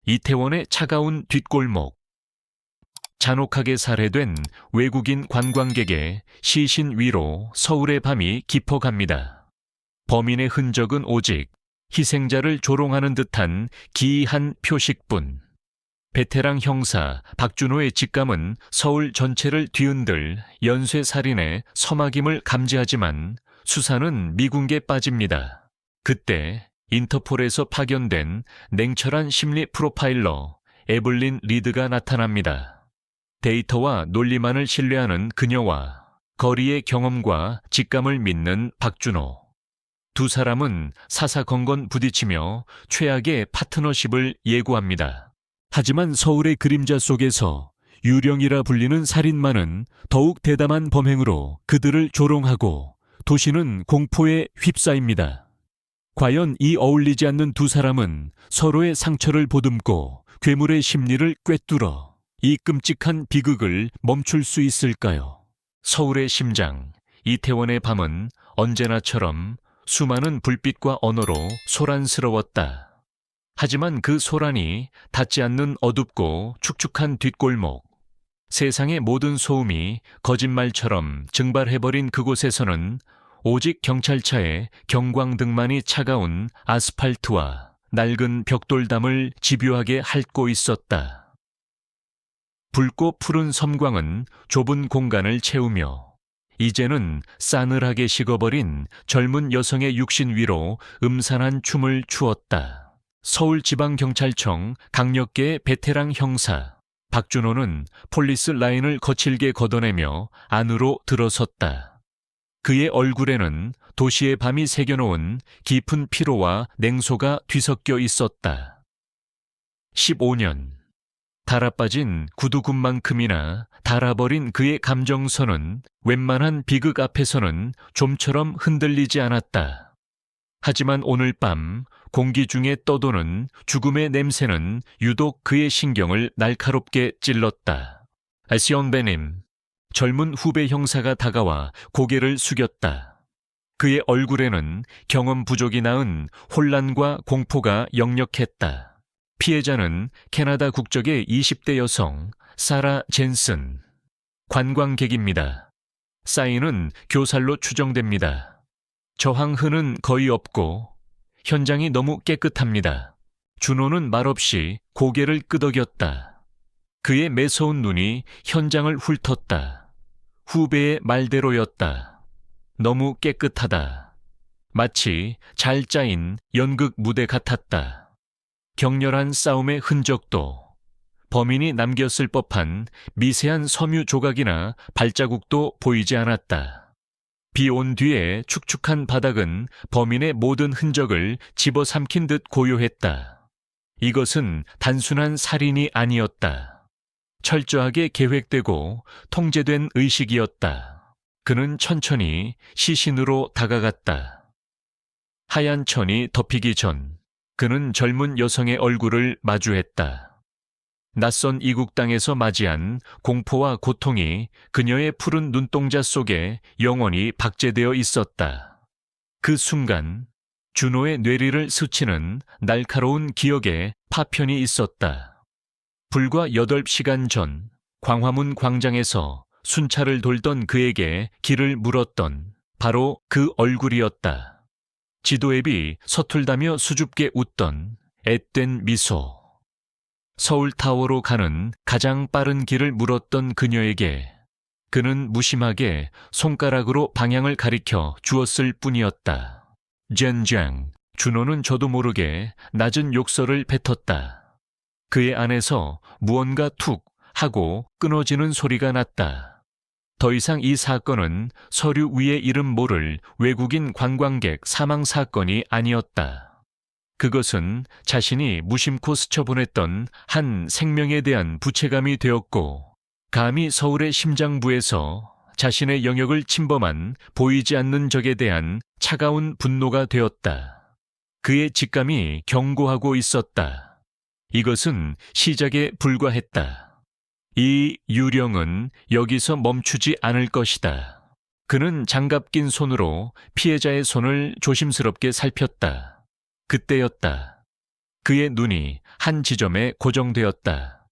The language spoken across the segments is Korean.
이태원의 차가운 뒷골목. 잔혹하게 살해된 외국인 관광객의 시신 위로 서울의 밤이 깊어갑니다. 범인의 흔적은 오직 희생자를 조롱하는 듯한 기이한 표식뿐. 베테랑 형사 박준호의 직감은 서울 전체를 뒤흔들 연쇄살인의 서막임을 감지하지만 수사는 미궁에 빠집니다. 그때 인터폴에서 파견된 냉철한 심리 프로파일러 에블린 리드가 나타납니다. 데이터와 논리만을 신뢰하는 그녀와 거리의 경험과 직감을 믿는 박준호. 두 사람은 사사건건 부딪히며 최악의 파트너십을 예고합니다. 하지만 서울의 그림자 속에서 유령이라 불리는 살인마는 더욱 대담한 범행으로 그들을 조롱하고 도시는 공포에 휩싸입니다. 과연 이 어울리지 않는 두 사람은 서로의 상처를 보듬고 괴물의 심리를 꿰뚫어 이 끔찍한 비극을 멈출 수 있을까요? 서울의 심장, 이태원의 밤은 언제나처럼 수많은 불빛과 언어로 소란스러웠다. 하지만 그 소란이 닿지 않는 어둡고 축축한 뒷골목, 세상의 모든 소음이 거짓말처럼 증발해버린 그곳에서는 오직 경찰차의 경광등만이 차가운 아스팔트와 낡은 벽돌담을 집요하게 핥고 있었다. 붉고 푸른 섬광은 좁은 공간을 채우며 이제는 싸늘하게 식어버린 젊은 여성의 육신 위로 음산한 춤을 추었다. 서울지방경찰청 강력계의 베테랑 형사 박준호는 폴리스 라인을 거칠게 걷어내며 안으로 들어섰다. 그의 얼굴에는 도시의 밤이 새겨놓은 깊은 피로와 냉소가 뒤섞여 있었다. 15년. 달아빠진 구두굽만큼이나 달아버린 그의 감정선은 웬만한 비극 앞에서는 좀처럼 흔들리지 않았다. 하지만 오늘 밤 공기 중에 떠도는 죽음의 냄새는 유독 그의 신경을 날카롭게 찔렀다. 시온베님, 젊은 후배 형사가 다가와 고개를 숙였다. 그의 얼굴에는 경험 부족이 낳은 혼란과 공포가 역력했다. 피해자는 캐나다 국적의 20대 여성 사라 젠슨. 관광객입니다. 사인은 교살로 추정됩니다. 저항흔은 거의 없고 현장이 너무 깨끗합니다. 준호는 말없이 고개를 끄덕였다. 그의 매서운 눈이 현장을 훑었다. 후배의 말대로였다. 너무 깨끗하다. 마치 잘 짜인 연극 무대 같았다. 격렬한 싸움의 흔적도, 범인이 남겼을 법한 미세한 섬유 조각이나 발자국도 보이지 않았다. 비 온 뒤에 축축한 바닥은 범인의 모든 흔적을 집어삼킨 듯 고요했다. 이것은 단순한 살인이 아니었다. 철저하게 계획되고 통제된 의식이었다. 그는 천천히 시신으로 다가갔다. 하얀 천이 덮이기 전 그는 젊은 여성의 얼굴을 마주했다. 낯선 이국 땅에서 맞이한 공포와 고통이 그녀의 푸른 눈동자 속에 영원히 박제되어 있었다. 그 순간 준호의 뇌리를 스치는 날카로운 기억에 파편이 있었다. 불과 8시간 전 광화문 광장에서 순찰을 돌던 그에게 길을 물었던 바로 그 얼굴이었다. 지도 앱이 서툴다며 수줍게 웃던 앳된 미소. 서울타워로 가는 가장 빠른 길을 물었던 그녀에게 그는 무심하게 손가락으로 방향을 가리켜 주었을 뿐이었다. 젠장. 준호는 저도 모르게 낮은 욕설을 뱉었다. 그의 안에서 무언가 툭 하고 끊어지는 소리가 났다. 더 이상 이 사건은 서류 위에 이름 모를 외국인 관광객 사망 사건이 아니었다. 그것은 자신이 무심코 스쳐보냈던 한 생명에 대한 부채감이 되었고, 감히 서울의 심장부에서 자신의 영역을 침범한 보이지 않는 적에 대한 차가운 분노가 되었다. 그의 직감이 경고하고 있었다. 이것은 시작에 불과했다. 이 유령은 여기서 멈추지 않을 것이다. 그는 장갑 낀 손으로 피해자의 손을 조심스럽게 살폈다. 그때였다. 그의 눈이 한 지점에 고정되었다.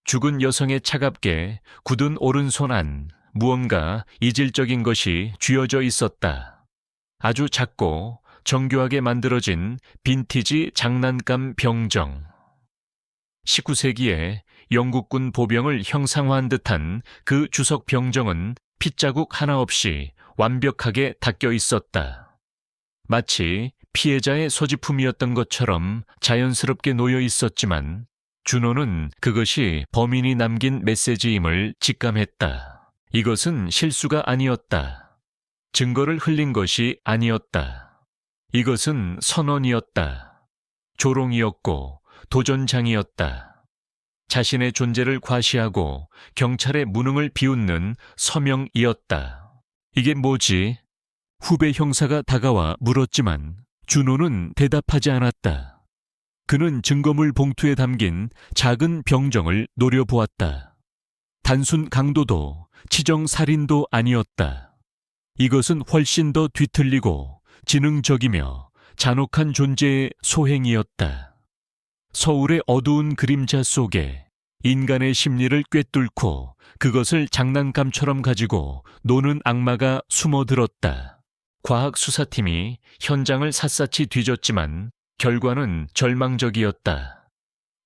죽은 여성의 차갑게 굳은 오른손 안 무언가 이질적인 것이 쥐어져 있었다. 아주 작고 정교하게 만들어진 빈티지 장난감 병정. 19세기에 영국군 보병을 형상화한 듯한 그 주석 병정은 핏자국 하나 없이 완벽하게 닦여 있었다. 마치 피해자의 소지품이었던 것처럼 자연스럽게 놓여 있었지만 준호는 그것이 범인이 남긴 메시지임을 직감했다. 이것은 실수가 아니었다. 증거를 흘린 것이 아니었다. 이것은 선언이었다. 조롱이었고 도전장이었다. 자신의 존재를 과시하고 경찰의 무능을 비웃는 서명이었다. 이게 뭐지? 후배 형사가 다가와 물었지만 준호는 대답하지 않았다. 그는 증거물 봉투에 담긴 작은 병정을 노려보았다. 단순 강도도 치정살인도 아니었다. 이것은 훨씬 더 뒤틀리고 지능적이며 잔혹한 존재의 소행이었다. 서울의 어두운 그림자 속에 인간의 심리를 꿰뚫고 그것을 장난감처럼 가지고 노는 악마가 숨어들었다. 과학수사팀이 현장을 샅샅이 뒤졌지만 결과는 절망적이었다.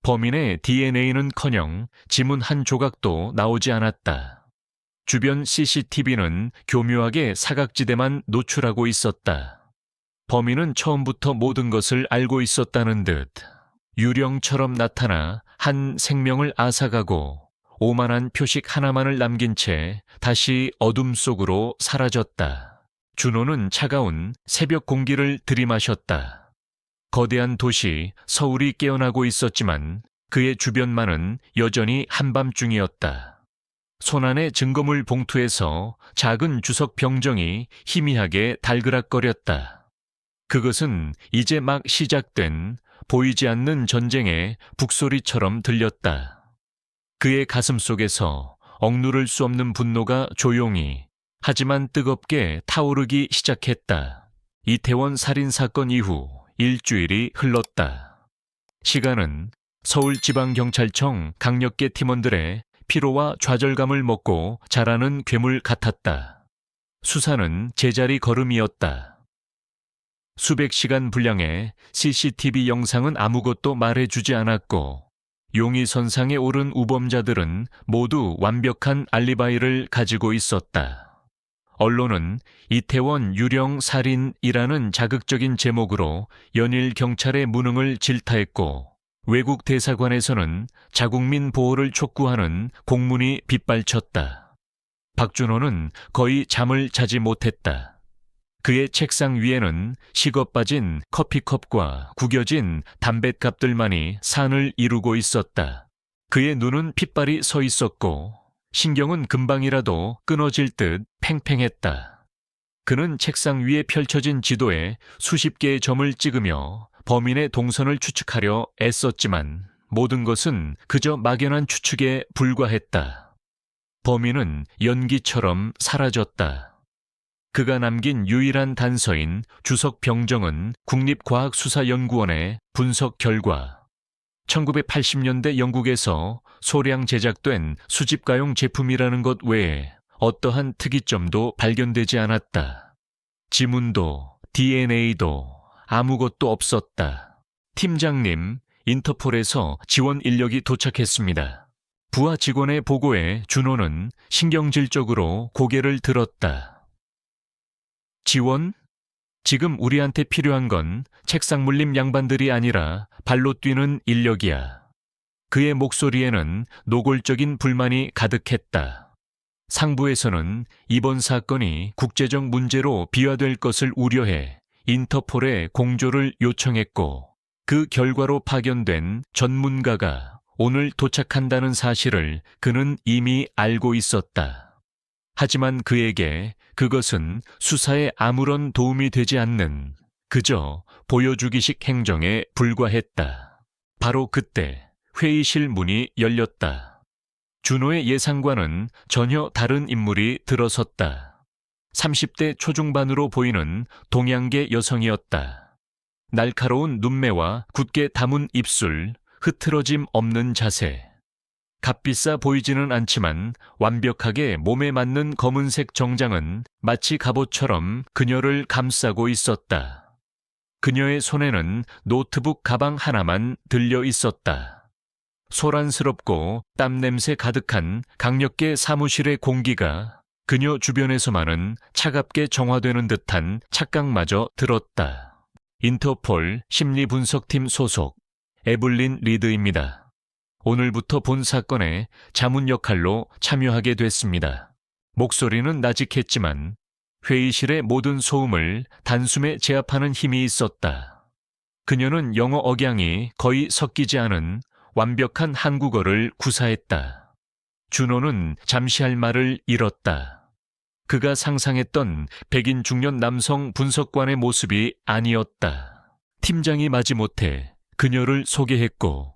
범인의 DNA는커녕 지문 한 조각도 나오지 않았다. 주변 CCTV는 교묘하게 사각지대만 노출하고 있었다. 범인은 처음부터 모든 것을 알고 있었다는 듯 유령처럼 나타나 한 생명을 앗아가고 오만한 표식 하나만을 남긴 채 다시 어둠 속으로 사라졌다. 준호는 차가운 새벽 공기를 들이마셨다. 거대한 도시 서울이 깨어나고 있었지만 그의 주변만은 여전히 한밤중이었다. 손안의 증거물 봉투에서 작은 주석 병정이 희미하게 달그락거렸다. 그것은 이제 막 시작된 보이지 않는 전쟁의 북소리처럼 들렸다. 그의 가슴 속에서 억누를 수 없는 분노가 조용히 하지만 뜨겁게 타오르기 시작했다. 이태원 살인사건 이후 일주일이 흘렀다. 시간은 서울지방경찰청 강력계 팀원들의 피로와 좌절감을 먹고 자라는 괴물 같았다. 수사는 제자리 걸음이었다. 수백 시간 분량의 CCTV 영상은 아무것도 말해주지 않았고 용의선상에 오른 우범자들은 모두 완벽한 알리바이를 가지고 있었다. 언론은 이태원 유령 살인이라는 자극적인 제목으로 연일 경찰의 무능을 질타했고 외국 대사관에서는 자국민 보호를 촉구하는 공문이 빗발쳤다. 박준호는 거의 잠을 자지 못했다. 그의 책상 위에는 식어 빠진 커피컵과 구겨진 담뱃갑들만이 산을 이루고 있었다. 그의 눈은 핏발이 서 있었고 신경은 금방이라도 끊어질 듯 팽팽했다. 그는 책상 위에 펼쳐진 지도에 수십 개의 점을 찍으며 범인의 동선을 추측하려 애썼지만 모든 것은 그저 막연한 추측에 불과했다. 범인은 연기처럼 사라졌다. 그가 남긴 유일한 단서인 주석 병정은 국립과학수사연구원의 분석 결과 1980년대 영국에서 소량 제작된 수집가용 제품이라는 것 외에 어떠한 특이점도 발견되지 않았다. 지문도 DNA도 아무것도 없었다. 팀장님, 인터폴에서 지원 인력이 도착했습니다. 부하 직원의 보고에 준호는 신경질적으로 고개를 들었다. 지원? 지금 우리한테 필요한 건 책상 물림 양반들이 아니라 발로 뛰는 인력이야. 그의 목소리에는 노골적인 불만이 가득했다. 상부에서는 이번 사건이 국제적 문제로 비화될 것을 우려해 인터폴에 공조를 요청했고 그 결과로 파견된 전문가가 오늘 도착한다는 사실을 그는 이미 알고 있었다. 하지만 그에게 그것은 수사에 아무런 도움이 되지 않는 그저 보여주기식 행정에 불과했다. 바로 그때 회의실 문이 열렸다. 준호의 예상과는 전혀 다른 인물이 들어섰다. 30대 초중반으로 보이는 동양계 여성이었다. 날카로운 눈매와 굳게 담은 입술, 흐트러짐 없는 자세. 값비싸 보이지는 않지만 완벽하게 몸에 맞는 검은색 정장은 마치 갑옷처럼 그녀를 감싸고 있었다. 그녀의 손에는 노트북 가방 하나만 들려 있었다. 소란스럽고 땀 냄새 가득한 강력계 사무실의 공기가 그녀 주변에서만은 차갑게 정화되는 듯한 착각마저 들었다. 인터폴 심리분석팀 소속 에블린 리드입니다. 오늘부터 본 사건의 자문 역할로 참여하게 됐습니다. 목소리는 나직했지만 회의실의 모든 소음을 단숨에 제압하는 힘이 있었다. 그녀는 영어 억양이 거의 섞이지 않은 완벽한 한국어를 구사했다. 준호는 잠시 할 말을 잃었다. 그가 상상했던 백인 중년 남성 분석관의 모습이 아니었다. 팀장이 마지못해 그녀를 소개했고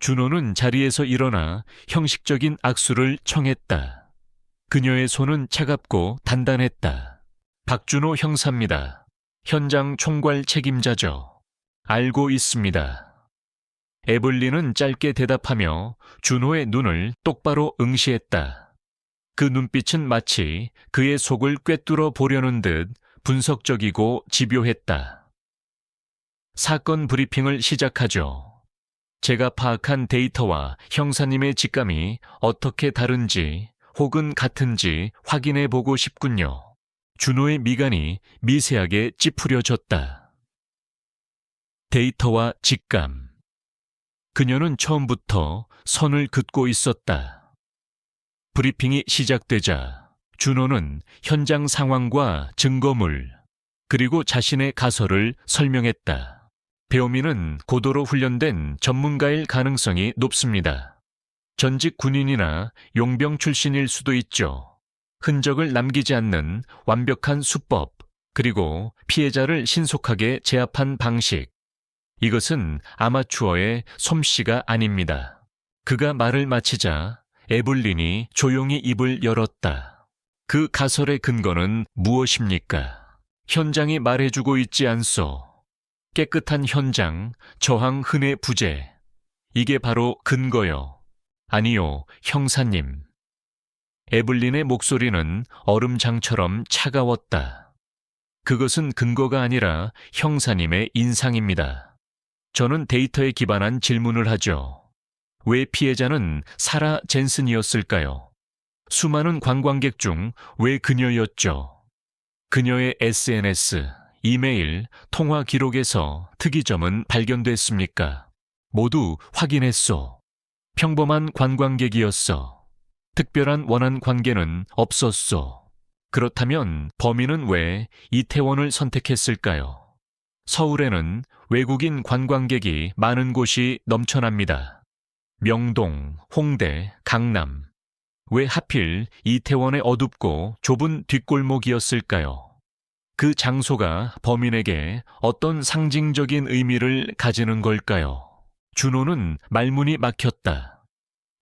준호는 자리에서 일어나 형식적인 악수를 청했다. 그녀의 손은 차갑고 단단했다. 박준호 형사입니다. 현장 총괄 책임자죠. 알고 있습니다. 에블린은 짧게 대답하며 준호의 눈을 똑바로 응시했다. 그 눈빛은 마치 그의 속을 꿰뚫어 보려는 듯 분석적이고 집요했다. 사건 브리핑을 시작하죠. 제가 파악한 데이터와 형사님의 직감이 어떻게 다른지 혹은 같은지 확인해 보고 싶군요. 준호의 미간이 미세하게 찌푸려졌다. 데이터와 직감. 그녀는 처음부터 선을 긋고 있었다. 브리핑이 시작되자 준호는 현장 상황과 증거물, 그리고 자신의 가설을 설명했다. 배우민은 고도로 훈련된 전문가일 가능성이 높습니다. 전직 군인이나 용병 출신일 수도 있죠. 흔적을 남기지 않는 완벽한 수법, 그리고 피해자를 신속하게 제압한 방식. 이것은 아마추어의 솜씨가 아닙니다. 그가 말을 마치자 에블린이 조용히 입을 열었다. 그 가설의 근거는 무엇입니까? 현장이 말해주고 있지 않소. 깨끗한 현장, 저항 흔의 부재. 이게 바로 근거요. 아니요, 형사님. 에블린의 목소리는 얼음장처럼 차가웠다. 그것은 근거가 아니라 형사님의 인상입니다. 저는 데이터에 기반한 질문을 하죠. 왜 피해자는 사라 젠슨이었을까요? 수많은 관광객 중 왜 그녀였죠? 그녀의 SNS, 이메일, 통화 기록에서 특이점은 발견됐습니까? 모두 확인했소. 평범한 관광객이었어. 특별한 원한 관계는 없었소. 그렇다면 범인은 왜 이태원을 선택했을까요? 서울에는 외국인 관광객이 많은 곳이 넘쳐납니다. 명동, 홍대, 강남. 왜 하필 이태원의 어둡고 좁은 뒷골목이었을까요? 그 장소가 범인에게 어떤 상징적인 의미를 가지는 걸까요? 준호는 말문이 막혔다.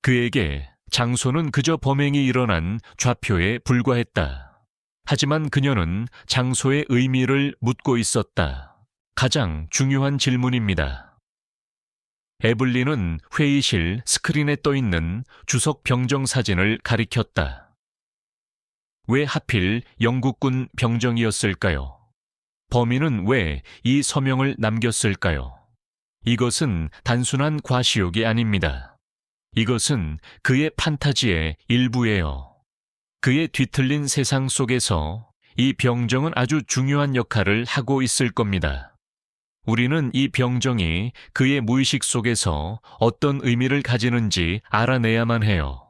그에게 장소는 그저 범행이 일어난 좌표에 불과했다. 하지만 그녀는 장소의 의미를 묻고 있었다. 가장 중요한 질문입니다. 에블린은 회의실 스크린에 떠있는 주석 병정 사진을 가리켰다. 왜 하필 영국군 병정이었을까요? 범인은 왜 이 서명을 남겼을까요? 이것은 단순한 과시욕이 아닙니다. 이것은 그의 판타지의 일부예요. 그의 뒤틀린 세상 속에서 이 병정은 아주 중요한 역할을 하고 있을 겁니다. 우리는 이 병정이 그의 무의식 속에서 어떤 의미를 가지는지 알아내야만 해요.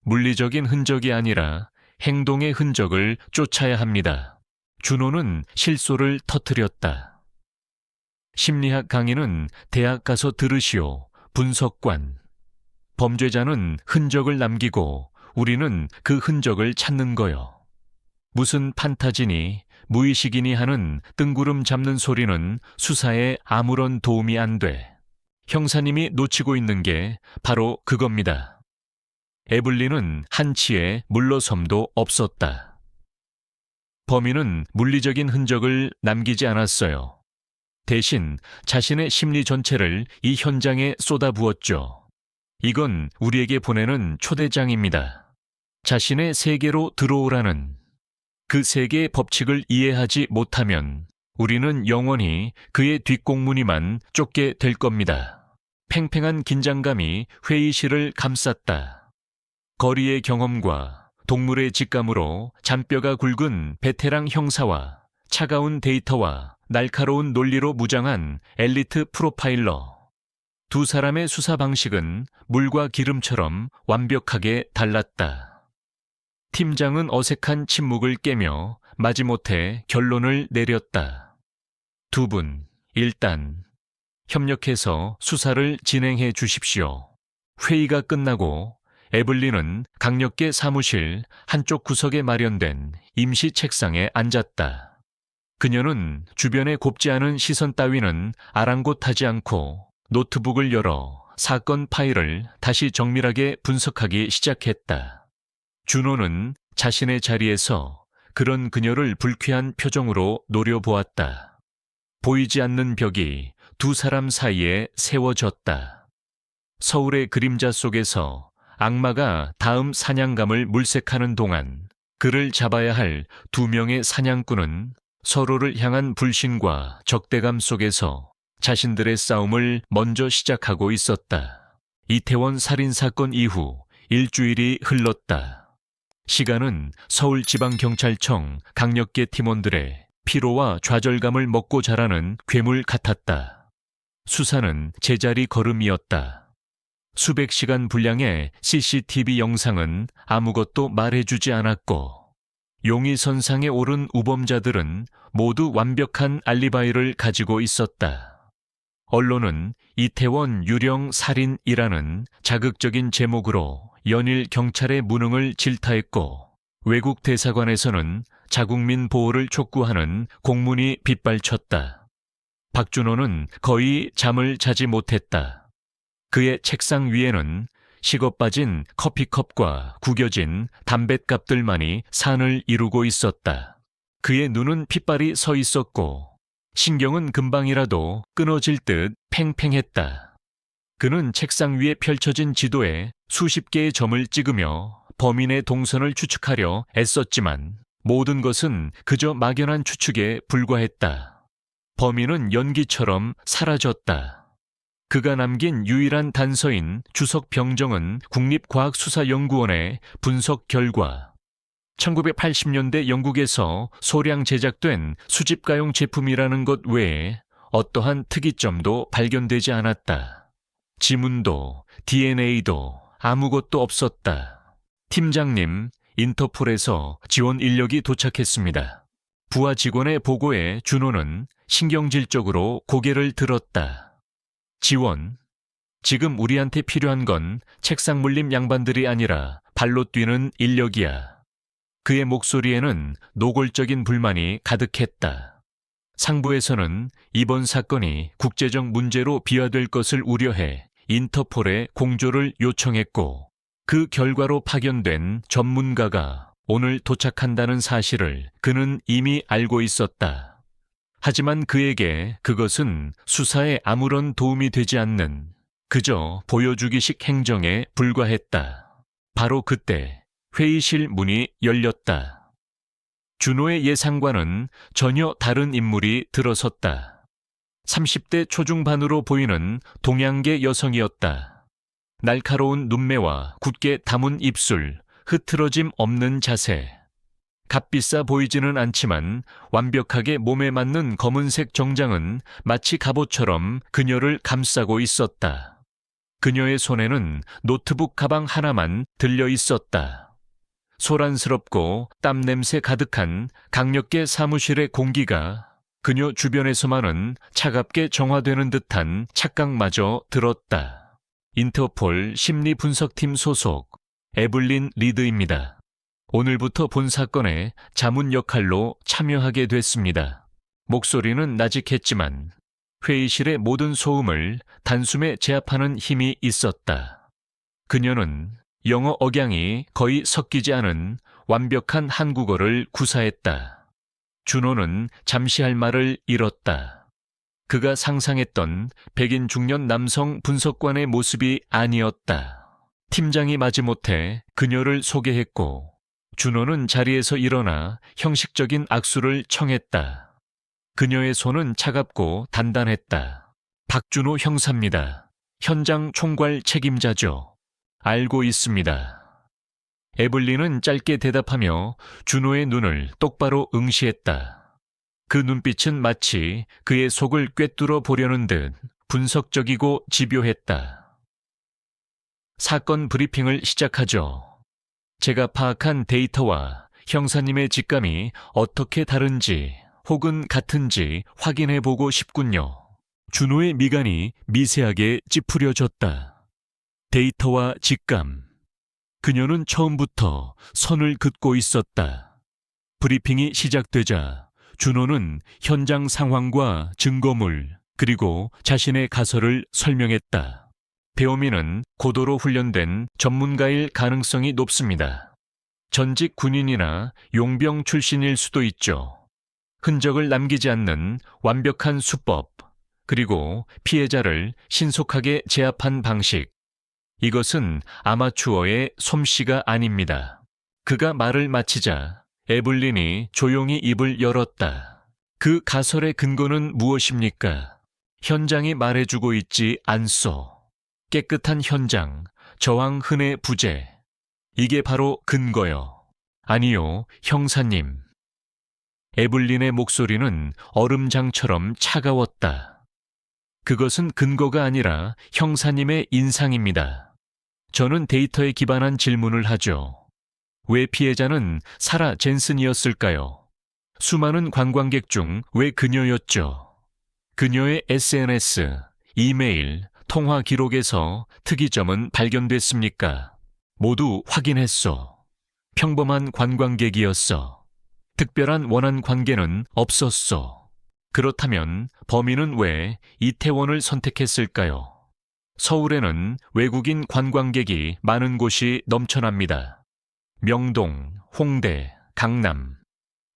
물리적인 흔적이 아니라 행동의 흔적을 쫓아야 합니다. 준호는 실소를 터뜨렸다. 심리학 강의는 대학 가서 들으시오. 분석관. 범죄자는 흔적을 남기고 우리는 그 흔적을 찾는 거요. 무슨 판타지니 무의식이니 하는 뜬구름 잡는 소리는 수사에 아무런 도움이 안 돼. 형사님이 놓치고 있는 게 바로 그겁니다. 에블린은 한치의 물러섬도 없었다. 범인은 물리적인 흔적을 남기지 않았어요. 대신 자신의 심리 전체를 이 현장에 쏟아부었죠. 이건 우리에게 보내는 초대장입니다. 자신의 세계로 들어오라는. 그 세계의 법칙을 이해하지 못하면 우리는 영원히 그의 뒷공무니만 쫓게 될 겁니다. 팽팽한 긴장감이 회의실을 감쌌다. 거리의 경험과 동물의 직감으로 잔뼈가 굵은 베테랑 형사와 차가운 데이터와 날카로운 논리로 무장한 엘리트 프로파일러. 두 사람의 수사 방식은 물과 기름처럼 완벽하게 달랐다. 팀장은 어색한 침묵을 깨며 마지못해 결론을 내렸다. 두 분, 일단 협력해서 수사를 진행해 주십시오. 회의가 끝나고 에블린은 강력계 사무실 한쪽 구석에 마련된 임시 책상에 앉았다. 그녀는 주변에 곱지 않은 시선 따위는 아랑곳하지 않고 노트북을 열어 사건 파일을 다시 정밀하게 분석하기 시작했다. 준호는 자신의 자리에서 그런 그녀를 불쾌한 표정으로 노려보았다. 보이지 않는 벽이 두 사람 사이에 세워졌다. 서울의 그림자 속에서 악마가 다음 사냥감을 물색하는 동안 그를 잡아야 할 두 명의 사냥꾼은 서로를 향한 불신과 적대감 속에서 자신들의 싸움을 먼저 시작하고 있었다. 이태원 살인사건 이후 일주일이 흘렀다. 시간은 서울지방경찰청 강력계 팀원들의 피로와 좌절감을 먹고 자라는 괴물 같았다. 수사는 제자리 걸음이었다. 수백 시간 분량의 CCTV 영상은 아무것도 말해주지 않았고 용의선상에 오른 우범자들은 모두 완벽한 알리바이를 가지고 있었다. 언론은 이태원 유령 살인이라는 자극적인 제목으로 연일 경찰의 무능을 질타했고 외국 대사관에서는 자국민 보호를 촉구하는 공문이 빗발쳤다. 박준호는 거의 잠을 자지 못했다. 그의 책상 위에는 식어빠진 커피컵과 구겨진 담뱃갑들만이 산을 이루고 있었다. 그의 눈은 핏발이 서 있었고 신경은 금방이라도 끊어질 듯 팽팽했다. 그는 책상 위에 펼쳐진 지도에 수십 개의 점을 찍으며 범인의 동선을 추측하려 애썼지만 모든 것은 그저 막연한 추측에 불과했다. 범인은 연기처럼 사라졌다. 그가 남긴 유일한 단서인 주석 병정은 국립과학수사연구원의 분석 결과 1980년대 영국에서 소량 제작된 수집가용 제품이라는 것 외에 어떠한 특이점도 발견되지 않았다. 지문도 DNA도 아무것도 없었다. 팀장님, 인터폴에서 지원 인력이 도착했습니다. 부하 직원의 보고에 준호는 신경질적으로 고개를 들었다. 지원? 지금 우리한테 필요한 건 책상 물림 양반들이 아니라 발로 뛰는 인력이야. 그의 목소리에는 노골적인 불만이 가득했다. 상부에서는 이번 사건이 국제적 문제로 비화될 것을 우려해 인터폴에 공조를 요청했고 그 결과로 파견된 전문가가 오늘 도착한다는 사실을 그는 이미 알고 있었다. 하지만 그에게 그것은 수사에 아무런 도움이 되지 않는 그저 보여주기식 행정에 불과했다. 바로 그때 회의실 문이 열렸다. 준호의 예상과는 전혀 다른 인물이 들어섰다. 30대 초중반으로 보이는 동양계 여성이었다. 날카로운 눈매와 굳게 담은 입술, 흐트러짐 없는 자세. 값비싸 보이지는 않지만 완벽하게 몸에 맞는 검은색 정장은 마치 갑옷처럼 그녀를 감싸고 있었다. 그녀의 손에는 노트북 가방 하나만 들려 있었다. 소란스럽고 땀 냄새 가득한 강력계 사무실의 공기가 그녀 주변에서만은 차갑게 정화되는 듯한 착각마저 들었다. 인터폴 심리분석팀 소속 에블린 리드입니다. 오늘부터 본 사건의 자문 역할로 참여하게 됐습니다. 목소리는 나직했지만 회의실의 모든 소음을 단숨에 제압하는 힘이 있었다. 그녀는 영어 억양이 거의 섞이지 않은 완벽한 한국어를 구사했다. 준호는 잠시 할 말을 잃었다. 그가 상상했던 백인 중년 남성 분석관의 모습이 아니었다. 팀장이 마지못해 그녀를 소개했고 준호는 자리에서 일어나 형식적인 악수를 청했다. 그녀의 손은 차갑고 단단했다. 박준호 형사입니다. 현장 총괄 책임자죠. 알고 있습니다. 에블린은 짧게 대답하며 준호의 눈을 똑바로 응시했다. 그 눈빛은 마치 그의 속을 꿰뚫어 보려는 듯 분석적이고 집요했다. 사건 브리핑을 시작하죠. 제가 파악한 데이터와 형사님의 직감이 어떻게 다른지 혹은 같은지 확인해보고 싶군요. 준호의 미간이 미세하게 찌푸려졌다. 데이터와 직감. 그녀는 처음부터 선을 긋고 있었다. 브리핑이 시작되자 준호는 현장 상황과 증거물 그리고 자신의 가설을 설명했다. 배우민은 고도로 훈련된 전문가일 가능성이 높습니다. 전직 군인이나 용병 출신일 수도 있죠. 흔적을 남기지 않는 완벽한 수법, 그리고 피해자를 신속하게 제압한 방식. 이것은 아마추어의 솜씨가 아닙니다. 그가 말을 마치자 에블린이 조용히 입을 열었다. 그 가설의 근거는 무엇입니까? 현장이 말해주고 있지 않소. 깨끗한 현장, 저항 흔의 부재. 이게 바로 근거요. 아니요, 형사님. 에블린의 목소리는 얼음장처럼 차가웠다. 그것은 근거가 아니라 형사님의 인상입니다. 저는 데이터에 기반한 질문을 하죠. 왜 피해자는 사라 젠슨이었을까요? 수많은 관광객 중 왜 그녀였죠? 그녀의 SNS, 이메일, 통화 기록에서 특이점은 발견됐습니까? 모두 확인했소. 평범한 관광객이었어. 특별한 원한 관계는 없었소. 그렇다면 범인은 왜 이태원을 선택했을까요? 서울에는 외국인 관광객이 많은 곳이 넘쳐납니다. 명동, 홍대, 강남.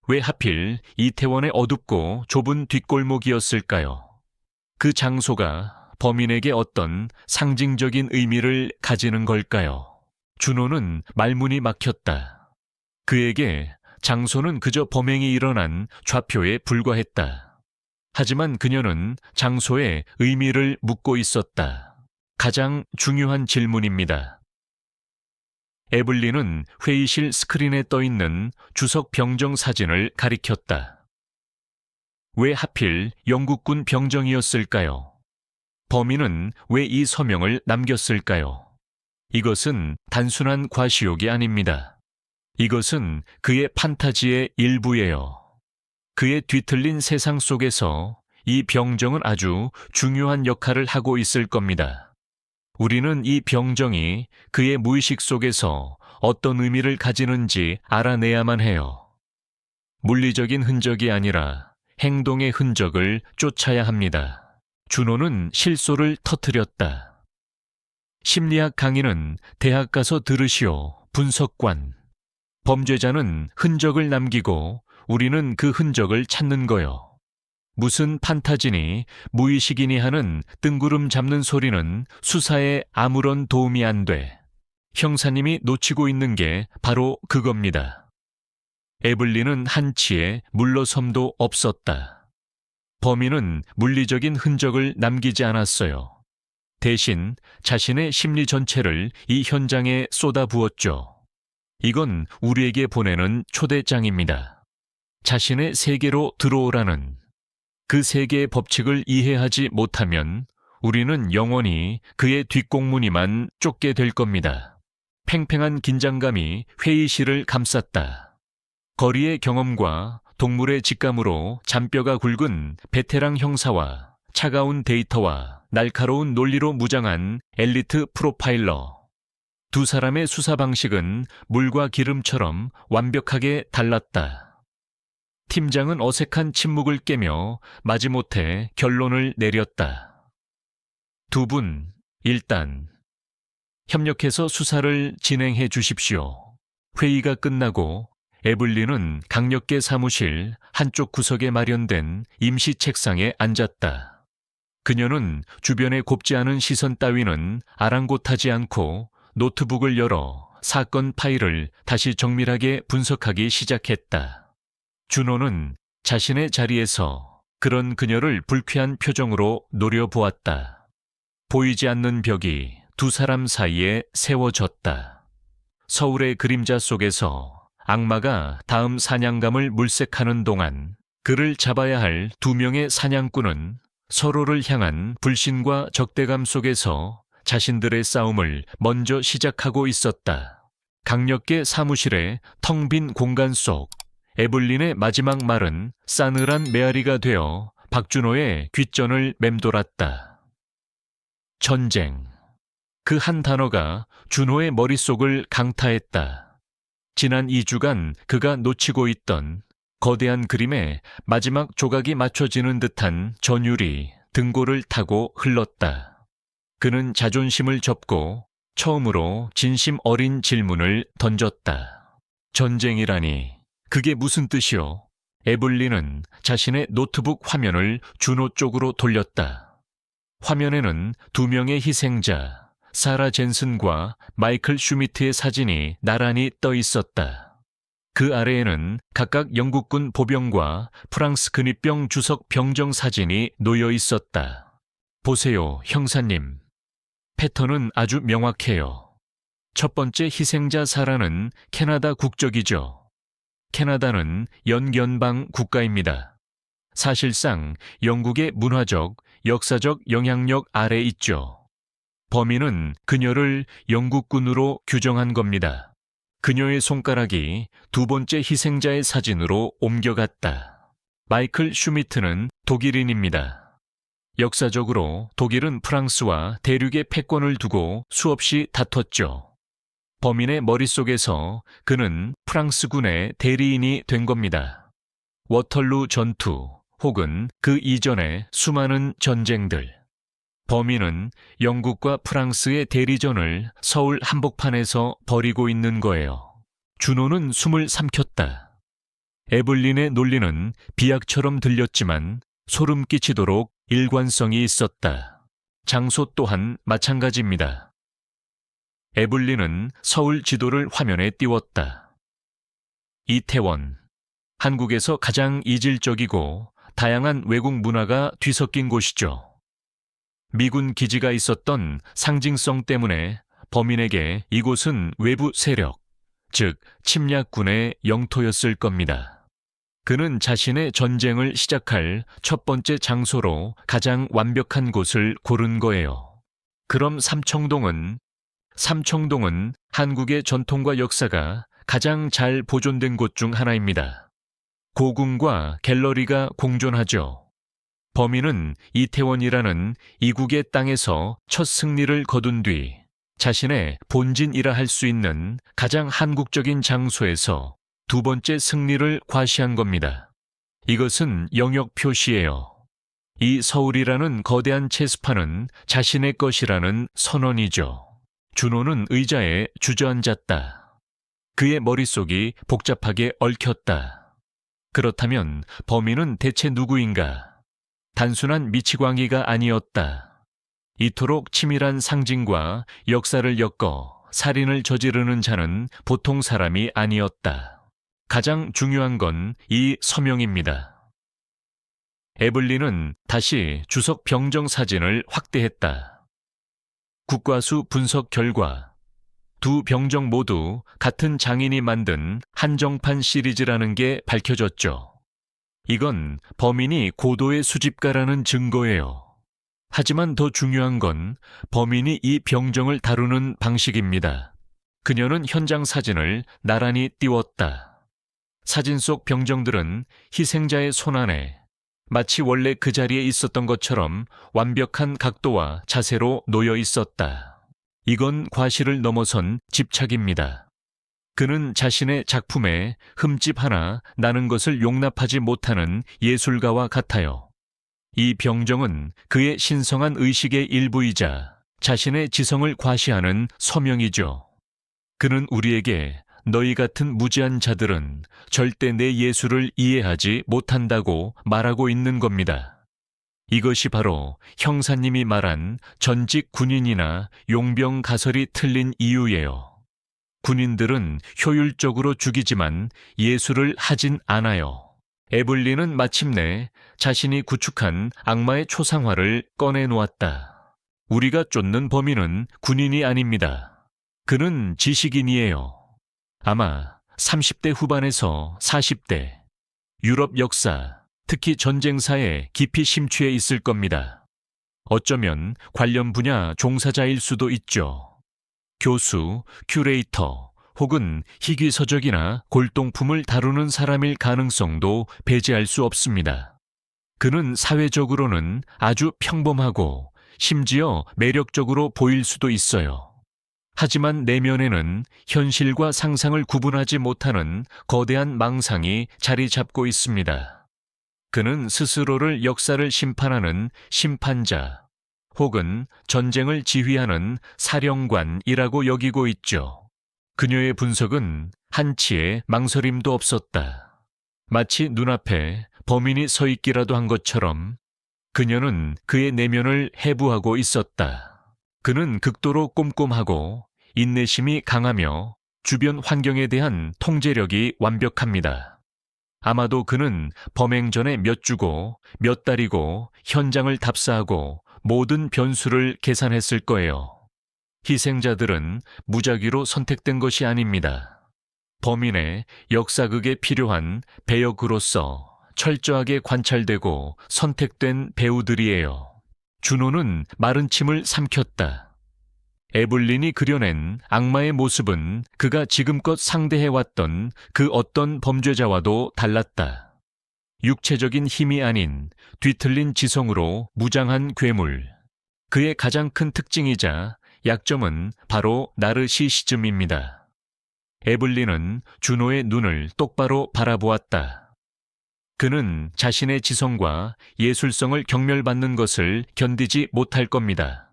왜 하필 이태원의 어둡고 좁은 뒷골목이었을까요? 그 장소가 범인에게 어떤 상징적인 의미를 가지는 걸까요? 준호는 말문이 막혔다. 그에게 장소는 그저 범행이 일어난 좌표에 불과했다. 하지만 그녀는 장소에 의미를 묻고 있었다. 가장 중요한 질문입니다. 에블린은 회의실 스크린에 떠있는 주석 병정 사진을 가리켰다. 왜 하필 영국군 병정이었을까요? 범인은 왜 이 서명을 남겼을까요? 이것은 단순한 과시욕이 아닙니다. 이것은 그의 판타지의 일부예요. 그의 뒤틀린 세상 속에서 이 병정은 아주 중요한 역할을 하고 있을 겁니다. 우리는 이 병정이 그의 무의식 속에서 어떤 의미를 가지는지 알아내야만 해요. 물리적인 흔적이 아니라 행동의 흔적을 쫓아야 합니다. 준호는 실소를 터뜨렸다. 심리학 강의는 대학 가서 들으시오, 분석관. 범죄자는 흔적을 남기고 우리는 그 흔적을 찾는 거요. 무슨 판타지니 무의식이니 하는 뜬구름 잡는 소리는 수사에 아무런 도움이 안 돼. 형사님이 놓치고 있는 게 바로 그겁니다. 에블린은 한치의 물러섬도 없었다. 범인은 물리적인 흔적을 남기지 않았어요. 대신 자신의 심리 전체를 이 현장에 쏟아부었죠. 이건 우리에게 보내는 초대장입니다. 자신의 세계로 들어오라는. 그 세계의 법칙을 이해하지 못하면 우리는 영원히 그의 뒷공무니만 쫓게 될 겁니다. 팽팽한 긴장감이 회의실을 감쌌다. 거리의 경험과 동물의 직감으로 잔뼈가 굵은 베테랑 형사와 차가운 데이터와 날카로운 논리로 무장한 엘리트 프로파일러. 두 사람의 수사 방식은 물과 기름처럼 완벽하게 달랐다. 팀장은 어색한 침묵을 깨며 마지못해 결론을 내렸다. 두 분, 일단 협력해서 수사를 진행해 주십시오. 회의가 끝나고 에블린은 강력계 사무실 한쪽 구석에 마련된 임시 책상에 앉았다. 그녀는 주변에 곱지 않은 시선 따위는 아랑곳하지 않고 노트북을 열어 사건 파일을 다시 정밀하게 분석하기 시작했다. 준호는 자신의 자리에서 그런 그녀를 불쾌한 표정으로 노려보았다. 보이지 않는 벽이 두 사람 사이에 세워졌다. 서울의 그림자 속에서 악마가 다음 사냥감을 물색하는 동안 그를 잡아야 할 두 명의 사냥꾼은 서로를 향한 불신과 적대감 속에서 자신들의 싸움을 먼저 시작하고 있었다. 강력계 사무실의 텅 빈 공간 속 에블린의 마지막 말은 싸늘한 메아리가 되어 박준호의 귓전을 맴돌았다. 전쟁. 그 한 단어가 준호의 머릿속을 강타했다. 지난 2주간 그가 놓치고 있던 거대한 그림에 마지막 조각이 맞춰지는 듯한 전율이 등골을 타고 흘렀다. 그는 자존심을 접고 처음으로 진심 어린 질문을 던졌다. 전쟁이라니, 그게 무슨 뜻이오? 에블린은 자신의 노트북 화면을 준호 쪽으로 돌렸다. 화면에는 두 명의 희생자, 사라 젠슨과 마이클 슈미트의 사진이 나란히 떠 있었다. 그 아래에는 각각 영국군 보병과 프랑스 근위병 주석 병정 사진이 놓여 있었다. 보세요, 형사님. 패턴은 아주 명확해요. 첫 번째 희생자 사라는 캐나다 국적이죠. 캐나다는 연결방 국가입니다. 사실상 영국의 문화적, 역사적 영향력 아래 있죠. 범인은 그녀를 영국군으로 규정한 겁니다. 그녀의 손가락이 두 번째 희생자의 사진으로 옮겨갔다. 마이클 슈미트는 독일인입니다. 역사적으로 독일은 프랑스와 대륙의 패권을 두고 수없이 다퉜죠. 범인의 머릿속에서 그는 프랑스군의 대리인이 된 겁니다. 워털루 전투 혹은 그 이전의 수많은 전쟁들. 범인은 영국과 프랑스의 대리전을 서울 한복판에서 벌이고 있는 거예요. 준호는 숨을 삼켰다. 에블린의 논리는 비약처럼 들렸지만 소름 끼치도록 일관성이 있었다. 장소 또한 마찬가지입니다. 에블린은 서울 지도를 화면에 띄웠다. 이태원. 한국에서 가장 이질적이고 다양한 외국 문화가 뒤섞인 곳이죠. 미군 기지가 있었던 상징성 때문에 범인에게 이곳은 외부 세력, 즉 침략군의 영토였을 겁니다. 그는 자신의 전쟁을 시작할 첫 번째 장소로 가장 완벽한 곳을 고른 거예요. 그럼 삼청동은 한국의 전통과 역사가 가장 잘 보존된 곳 중 하나입니다. 고궁과 갤러리가 공존하죠. 범인은 이태원이라는 이국의 땅에서 첫 승리를 거둔 뒤 자신의 본진이라 할 수 있는 가장 한국적인 장소에서 두 번째 승리를 과시한 겁니다. 이것은 영역 표시예요. 이 서울이라는 거대한 체스판은 자신의 것이라는 선언이죠. 준호는 의자에 주저앉았다. 그의 머릿속이 복잡하게 얽혔다. 그렇다면 범인은 대체 누구인가? 단순한 미치광이가 아니었다. 이토록 치밀한 상징과 역사를 엮어 살인을 저지르는 자는 보통 사람이 아니었다. 가장 중요한 건 이 서명입니다. 에블린은 다시 주석 병정 사진을 확대했다. 국과수 분석 결과 두 병정 모두 같은 장인이 만든 한정판 시리즈라는 게 밝혀졌죠. 이건 범인이 고도의 수집가라는 증거예요. 하지만 더 중요한 건 범인이 이 병정을 다루는 방식입니다. 그녀는 현장 사진을 나란히 띄웠다. 사진 속 병정들은 희생자의 손 안에 마치 원래 그 자리에 있었던 것처럼 완벽한 각도와 자세로 놓여 있었다. 이건 과실을 넘어선 집착입니다. 그는 자신의 작품에 흠집 하나 나는 것을 용납하지 못하는 예술가와 같아요. 이 병정은 그의 신성한 의식의 일부이자 자신의 지성을 과시하는 서명이죠. 그는 우리에게 너희 같은 무지한 자들은 절대 내 예술을 이해하지 못한다고 말하고 있는 겁니다. 이것이 바로 형사님이 말한 전직 군인이나 용병 가설이 틀린 이유예요. 군인들은 효율적으로 죽이지만 예술을 하진 않아요. 에블린은 마침내 자신이 구축한 악마의 초상화를 꺼내놓았다. 우리가 쫓는 범인은 군인이 아닙니다. 그는 지식인이에요. 아마 30대 후반에서 40대, 유럽 역사, 특히 전쟁사에 깊이 심취해 있을 겁니다. 어쩌면 관련 분야 종사자일 수도 있죠. 교수, 큐레이터, 혹은 희귀서적이나 골동품을 다루는 사람일 가능성도 배제할 수 없습니다. 그는 사회적으로는 아주 평범하고 심지어 매력적으로 보일 수도 있어요. 하지만 내면에는 현실과 상상을 구분하지 못하는 거대한 망상이 자리 잡고 있습니다. 그는 스스로를 역사를 심판하는 심판자 혹은 전쟁을 지휘하는 사령관이라고 여기고 있죠. 그녀의 분석은 한치의 망설임도 없었다. 마치 눈앞에 범인이 서 있기라도 한 것처럼 그녀는 그의 내면을 해부하고 있었다. 그는 극도로 꼼꼼하고 인내심이 강하며 주변 환경에 대한 통제력이 완벽합니다. 아마도 그는 범행 전에 몇 주고 몇 달이고 현장을 답사하고 모든 변수를 계산했을 거예요. 희생자들은 무작위로 선택된 것이 아닙니다. 범인의 역사극에 필요한 배역으로서 철저하게 관찰되고 선택된 배우들이에요. 준호는 마른 침을 삼켰다. 에블린이 그려낸 악마의 모습은 그가 지금껏 상대해왔던 그 어떤 범죄자와도 달랐다. 육체적인 힘이 아닌 뒤틀린 지성으로 무장한 괴물. 그의 가장 큰 특징이자 약점은 바로 나르시시즘입니다. 에블린은 준호의 눈을 똑바로 바라보았다. 그는 자신의 지성과 예술성을 경멸받는 것을 견디지 못할 겁니다.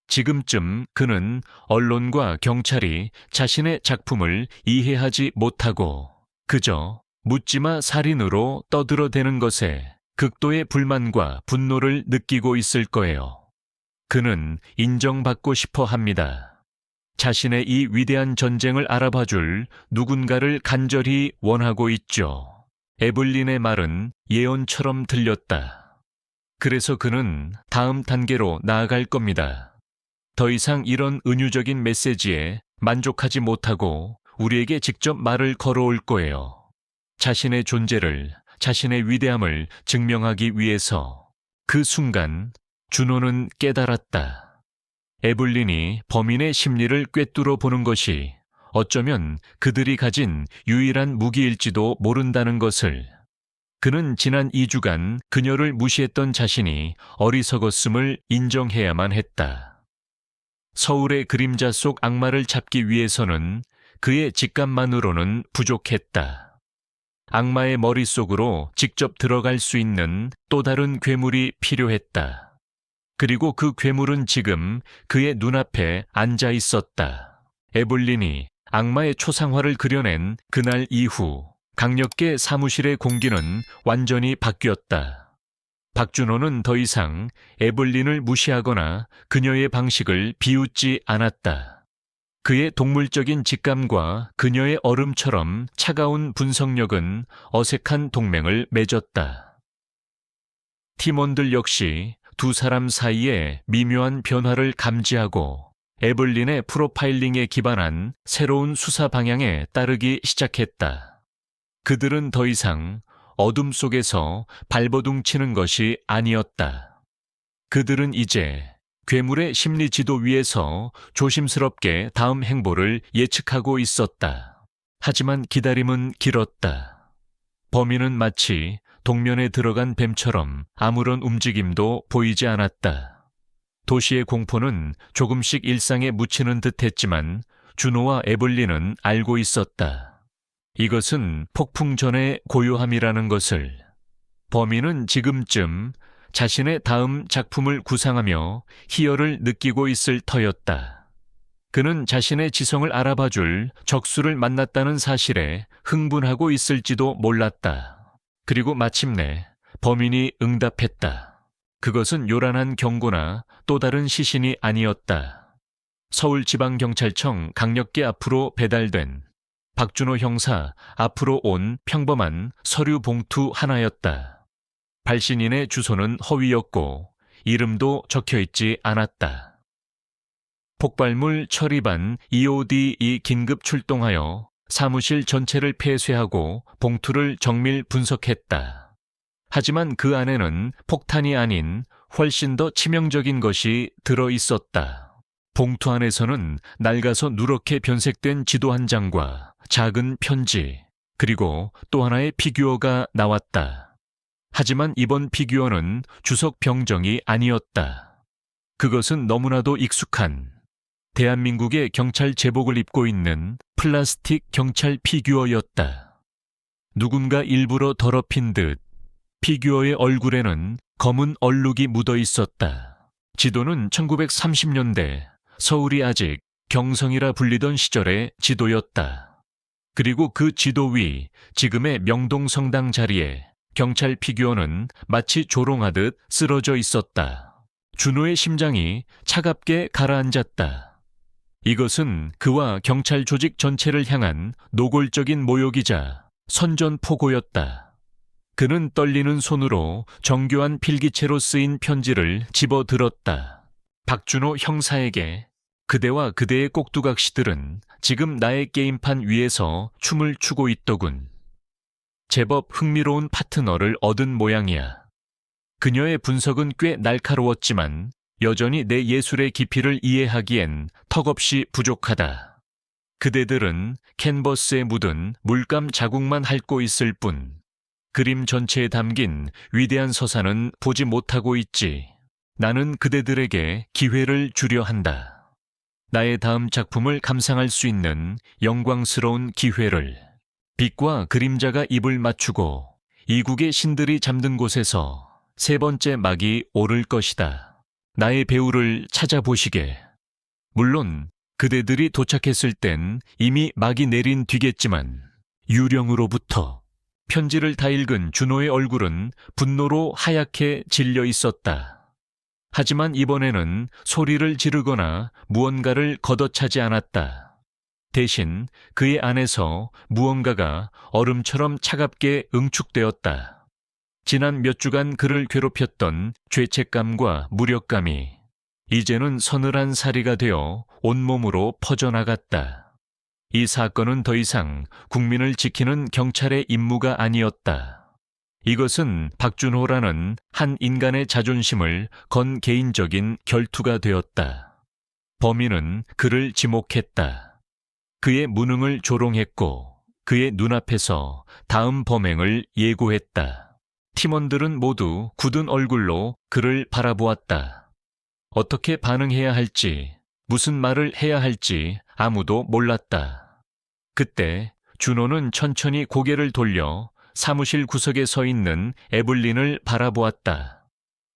지금쯤 그는 언론과 경찰이 자신의 작품을 이해하지 못하고 그저 묻지마 살인으로 떠들어대는 것에 극도의 불만과 분노를 느끼고 있을 거예요. 그는 인정받고 싶어 합니다. 자신의 이 위대한 전쟁을 알아봐줄 누군가를 간절히 원하고 있죠. 에블린의 말은 예언처럼 들렸다. 그래서 그는 다음 단계로 나아갈 겁니다. 더 이상 이런 은유적인 메시지에 만족하지 못하고 우리에게 직접 말을 걸어올 거예요. 자신의 존재를, 자신의 위대함을 증명하기 위해서. 그 순간 준호는 깨달았다. 에블린이 범인의 심리를 꿰뚫어 보는 것이 어쩌면 그들이 가진 유일한 무기일지도 모른다는 것을. 그는 지난 2주간 그녀를 무시했던 자신이 어리석었음을 인정해야만 했다. 서울의 그림자 속 악마를 잡기 위해서는 그의 직감만으로는 부족했다. 악마의 머릿속으로 직접 들어갈 수 있는 또 다른 괴물이 필요했다. 그리고 그 괴물은 지금 그의 눈앞에 앉아 있었다. 에블린이 악마의 초상화를 그려낸 그날 이후 강력계 사무실의 공기는 완전히 바뀌었다. 박준호는 더 이상 에블린을 무시하거나 그녀의 방식을 비웃지 않았다. 그의 동물적인 직감과 그녀의 얼음처럼 차가운 분석력은 어색한 동맹을 맺었다. 팀원들 역시 두 사람 사이에 미묘한 변화를 감지하고 에블린의 프로파일링에 기반한 새로운 수사 방향에 따르기 시작했다. 그들은 더 이상 어둠 속에서 발버둥치는 것이 아니었다. 그들은 이제 괴물의 심리 지도 위에서 조심스럽게 다음 행보를 예측하고 있었다. 하지만 기다림은 길었다. 범인은 마치 동면에 들어간 뱀처럼 아무런 움직임도 보이지 않았다. 도시의 공포는 조금씩 일상에 묻히는 듯했지만 준호와 에블린은 알고 있었다. 이것은 폭풍 전의 고요함이라는 것을. 범인은 지금쯤 자신의 다음 작품을 구상하며 희열을 느끼고 있을 터였다. 그는 자신의 지성을 알아봐줄 적수를 만났다는 사실에 흥분하고 있을지도 몰랐다. 그리고 마침내 범인이 응답했다. 그것은 요란한 경고나 또 다른 시신이 아니었다. 서울지방경찰청 강력계 앞으로 배달된 박준호 형사 앞으로 온 평범한 서류 봉투 하나였다. 발신인의 주소는 허위였고 이름도 적혀있지 않았다. 폭발물 처리반 EOD이 긴급 출동하여 사무실 전체를 폐쇄하고 봉투를 정밀 분석했다. 하지만 그 안에는 폭탄이 아닌 훨씬 더 치명적인 것이 들어있었다. 봉투 안에서는 낡아서 누렇게 변색된 지도 한 장과 작은 편지, 그리고 또 하나의 피규어가 나왔다. 하지만 이번 피규어는 주석 병정이 아니었다. 그것은 너무나도 익숙한 대한민국의 경찰 제복을 입고 있는 플라스틱 경찰 피규어였다. 누군가 일부러 더럽힌 듯 피규어의 얼굴에는 검은 얼룩이 묻어 있었다. 지도는 1930년대 서울이 아직 경성이라 불리던 시절의 지도였다. 그리고 그 지도 위 지금의 명동성당 자리에 경찰 피규어는 마치 조롱하듯 쓰러져 있었다. 준호의 심장이 차갑게 가라앉았다. 이것은 그와 경찰 조직 전체를 향한 노골적인 모욕이자 선전포고였다. 그는 떨리는 손으로 정교한 필기체로 쓰인 편지를 집어들었다. 박준호 형사에게 그대와 그대의 꼭두각시들은 지금 나의 게임판 위에서 춤을 추고 있더군. 제법 흥미로운 파트너를 얻은 모양이야. 그녀의 분석은 꽤 날카로웠지만 여전히 내 예술의 깊이를 이해하기엔 턱없이 부족하다. 그대들은 캔버스에 묻은 물감 자국만 핥고 있을 뿐 그림 전체에 담긴 위대한 서사는 보지 못하고 있지. 나는 그대들에게 기회를 주려 한다. 나의 다음 작품을 감상할 수 있는 영광스러운 기회를. 빛과 그림자가 입을 맞추고 이국의 신들이 잠든 곳에서 세 번째 막이 오를 것이다. 나의 배우를 찾아보시게. 물론 그대들이 도착했을 땐 이미 막이 내린 뒤겠지만 유령으로부터. 편지를 다 읽은 준호의 얼굴은 분노로 하얗게 질려 있었다. 하지만 이번에는 소리를 지르거나 무언가를 걷어차지 않았다. 대신 그의 안에서 무언가가 얼음처럼 차갑게 응축되었다. 지난 몇 주간 그를 괴롭혔던 죄책감과 무력감이 이제는 서늘한 사리가 되어 온몸으로 퍼져나갔다. 이 사건은 더 이상 국민을 지키는 경찰의 임무가 아니었다. 이것은 박준호라는 한 인간의 자존심을 건 개인적인 결투가 되었다. 범인은 그를 지목했다. 그의 무능을 조롱했고 그의 눈앞에서 다음 범행을 예고했다. 팀원들은 모두 굳은 얼굴로 그를 바라보았다. 어떻게 반응해야 할지, 무슨 말을 해야 할지 아무도 몰랐다. 그때 준호는 천천히 고개를 돌려 사무실 구석에 서 있는 에블린을 바라보았다.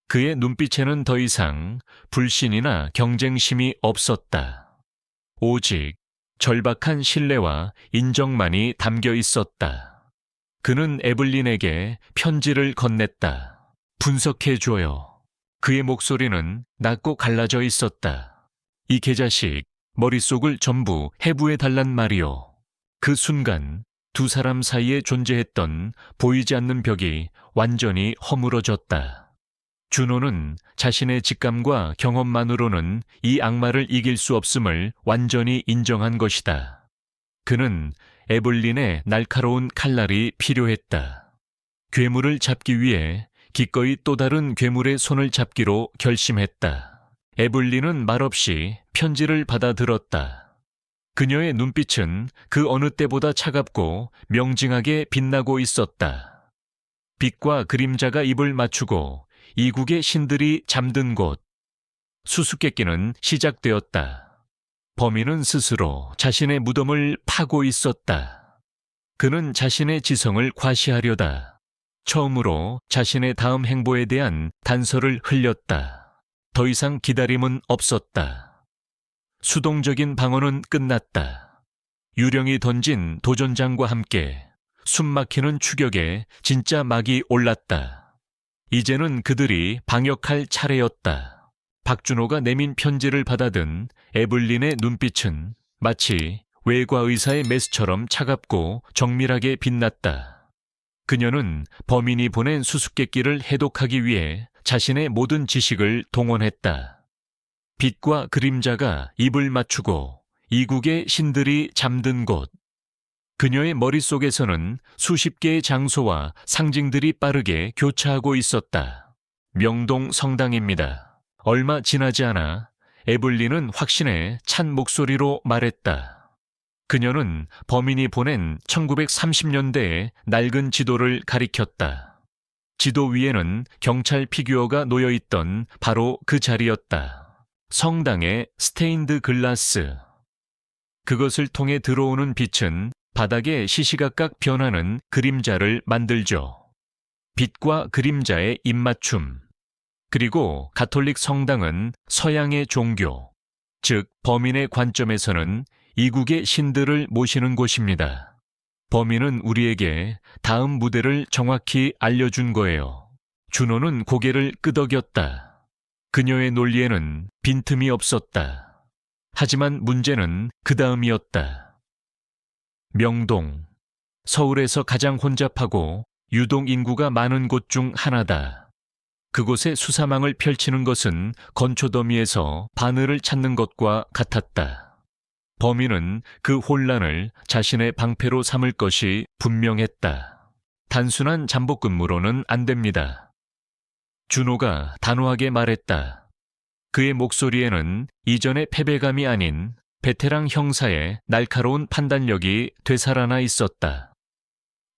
그의 눈빛에는 더 이상 불신이나 경쟁심이 없었다. 오직 절박한 신뢰와 인정만이 담겨 있었다. 그는 에블린에게 편지를 건넸다. 분석해줘요. 그의 목소리는 낮고 갈라져 있었다. 이 개자식, 머릿속을 전부 해부해달란 말이오. 그 순간 두 사람 사이에 존재했던 보이지 않는 벽이 완전히 허물어졌다. 준호는 자신의 직감과 경험만으로는 이 악마를 이길 수 없음을 완전히 인정한 것이다. 그는 에블린의 날카로운 칼날이 필요했다. 괴물을 잡기 위해 기꺼이 또 다른 괴물의 손을 잡기로 결심했다. 에블린은 말없이 편지를 받아들었다. 그녀의 눈빛은 그 어느 때보다 차갑고 명징하게 빛나고 있었다. 빛과 그림자가 입을 맞추고 이국의 신들이 잠든 곳. 수수께끼는 시작되었다. 범인은 스스로 자신의 무덤을 파고 있었다. 그는 자신의 지성을 과시하려다 처음으로 자신의 다음 행보에 대한 단서를 흘렸다. 더 이상 기다림은 없었다. 수동적인 방어는 끝났다. 유령이 던진 도전장과 함께 숨막히는 추격에 진짜 막이 올랐다. 이제는 그들이 방역할 차례였다. 박준호가 내민 편지를 받아든 에블린의 눈빛은 마치 외과 의사의 메스처럼 차갑고 정밀하게 빛났다. 그녀는 범인이 보낸 수수께끼를 해독하기 위해 자신의 모든 지식을 동원했다. 빛과 그림자가 입을 맞추고 이국의 신들이 잠든 곳. 그녀의 머릿속에서는 수십 개의 장소와 상징들이 빠르게 교차하고 있었다. 명동 성당입니다. 얼마 지나지 않아 에블린은 확신에 찬 목소리로 말했다. 그녀는 범인이 보낸 1930년대의 낡은 지도를 가리켰다. 지도 위에는 경찰 피규어가 놓여있던 바로 그 자리였다. 성당의 스테인드 글라스. 그것을 통해 들어오는 빛은 바닥에 시시각각 변하는 그림자를 만들죠. 빛과 그림자의 입맞춤. 그리고 가톨릭 성당은 서양의 종교, 즉 범인의 관점에서는 이국의 신들을 모시는 곳입니다. 범인은 우리에게 다음 무대를 정확히 알려준 거예요. 준호는 고개를 끄덕였다. 그녀의 논리에는 빈틈이 없었다. 하지만 문제는 그 다음이었다. 명동, 서울에서 가장 혼잡하고 유동 인구가 많은 곳 중 하나다. 그곳에 수사망을 펼치는 것은 건초더미에서 바늘을 찾는 것과 같았다. 범인은 그 혼란을 자신의 방패로 삼을 것이 분명했다. 단순한 잠복근무로는 안 됩니다. 준호가 단호하게 말했다. 그의 목소리에는 이전의 패배감이 아닌 베테랑 형사의 날카로운 판단력이 되살아나 있었다.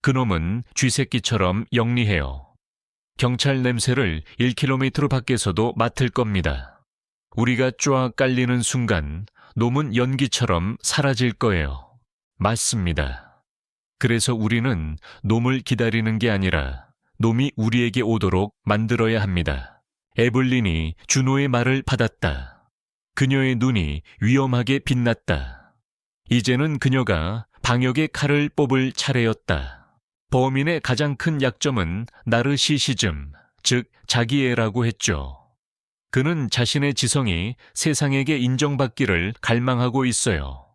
그놈은 쥐새끼처럼 영리해요. 경찰 냄새를 1km 밖에서도 맡을 겁니다. 우리가 쫙 깔리는 순간 놈은 연기처럼 사라질 거예요. 맞습니다. 그래서 우리는 놈을 기다리는 게 아니라 놈이 우리에게 오도록 만들어야 합니다. 에블린이 준호의 말을 받았다. 그녀의 눈이 위험하게 빛났다. 이제는 그녀가 방역의 칼을 뽑을 차례였다. 범인의 가장 큰 약점은 나르시시즘, 즉 자기애라고 했죠. 그는 자신의 지성이 세상에게 인정받기를 갈망하고 있어요.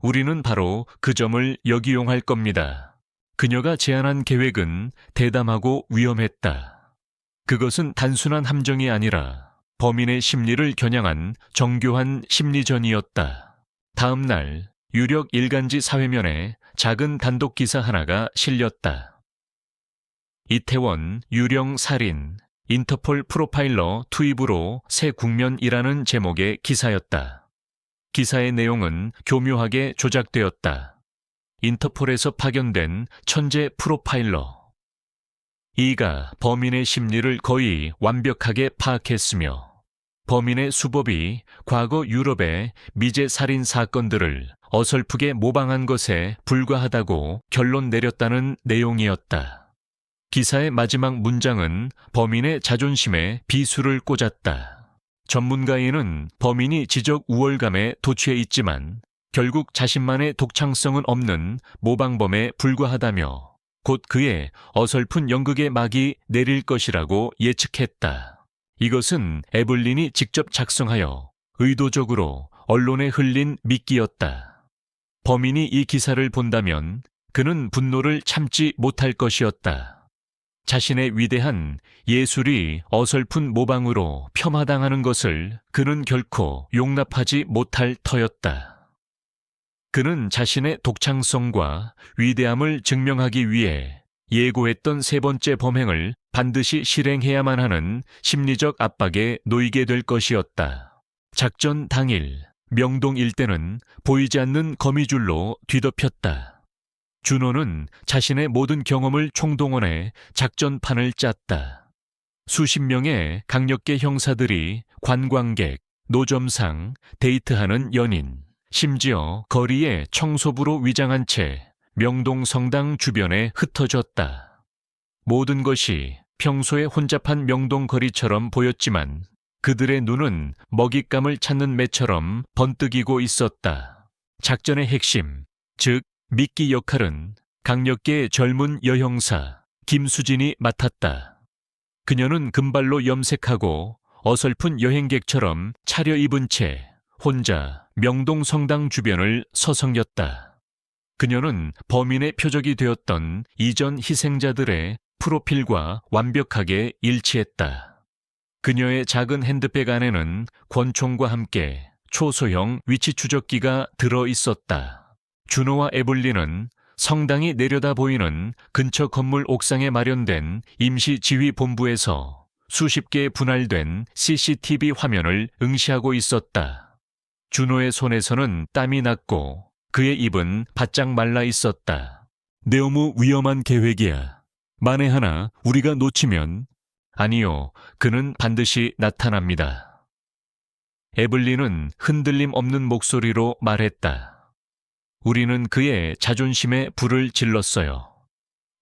우리는 바로 그 점을 역이용할 겁니다. 그녀가 제안한 계획은 대담하고 위험했다. 그것은 단순한 함정이 아니라 범인의 심리를 겨냥한 정교한 심리전이었다. 다음 날 유력 일간지 사회면에 작은 단독 기사 하나가 실렸다. 이태원 유령 살인, 인터폴 프로파일러 투입으로 새 국면이라는 제목의 기사였다. 기사의 내용은 교묘하게 조작되었다. 인터폴에서 파견된 천재 프로파일러. 이가 범인의 심리를 거의 완벽하게 파악했으며 범인의 수법이 과거 유럽의 미제 살인 사건들을 어설프게 모방한 것에 불과하다고 결론 내렸다는 내용이었다. 기사의 마지막 문장은 범인의 자존심에 비수를 꽂았다. 전문가인은 범인이 지적 우월감에 도취해 있지만 결국 자신만의 독창성은 없는 모방범에 불과하다며 곧 그의 어설픈 연극의 막이 내릴 것이라고 예측했다. 이것은 에블린이 직접 작성하여 의도적으로 언론에 흘린 미끼였다. 범인이 이 기사를 본다면 그는 분노를 참지 못할 것이었다. 자신의 위대한 예술이 어설픈 모방으로 폄하당하는 것을 그는 결코 용납하지 못할 터였다. 그는 자신의 독창성과 위대함을 증명하기 위해 예고했던 세 번째 범행을 반드시 실행해야만 하는 심리적 압박에 놓이게 될 것이었다. 작전 당일, 명동 일대는 보이지 않는 거미줄로 뒤덮였다. 준호는 자신의 모든 경험을 총동원해 작전판을 짰다. 수십 명의 강력계 형사들이 관광객, 노점상, 데이트하는 연인, 심지어 거리에 청소부로 위장한 채 명동 성당 주변에 흩어졌다. 모든 것이 평소의 혼잡한 명동 거리처럼 보였지만 그들의 눈은 먹잇감을 찾는 매처럼 번뜩이고 있었다. 작전의 핵심, 즉 미끼 역할은 강력계의 젊은 여형사 김수진이 맡았다. 그녀는 금발로 염색하고 어설픈 여행객처럼 차려입은 채 혼자 명동 성당 주변을 서성였다. 그녀는 범인의 표적이 되었던 이전 희생자들의 프로필과 완벽하게 일치했다. 그녀의 작은 핸드백 안에는 권총과 함께 초소형 위치 추적기가 들어 있었다. 준호와 에블린은 성당이 내려다 보이는 근처 건물 옥상에 마련된 임시지휘본부에서 수십 개의 분할된 CCTV 화면을 응시하고 있었다. 준호의 손에서는 땀이 났고 그의 입은 바짝 말라 있었다. 너무 위험한 계획이야. 만에 하나 우리가 놓치면... 아니요, 그는 반드시 나타납니다. 에블린은 흔들림 없는 목소리로 말했다. 우리는 그의 자존심에 불을 질렀어요.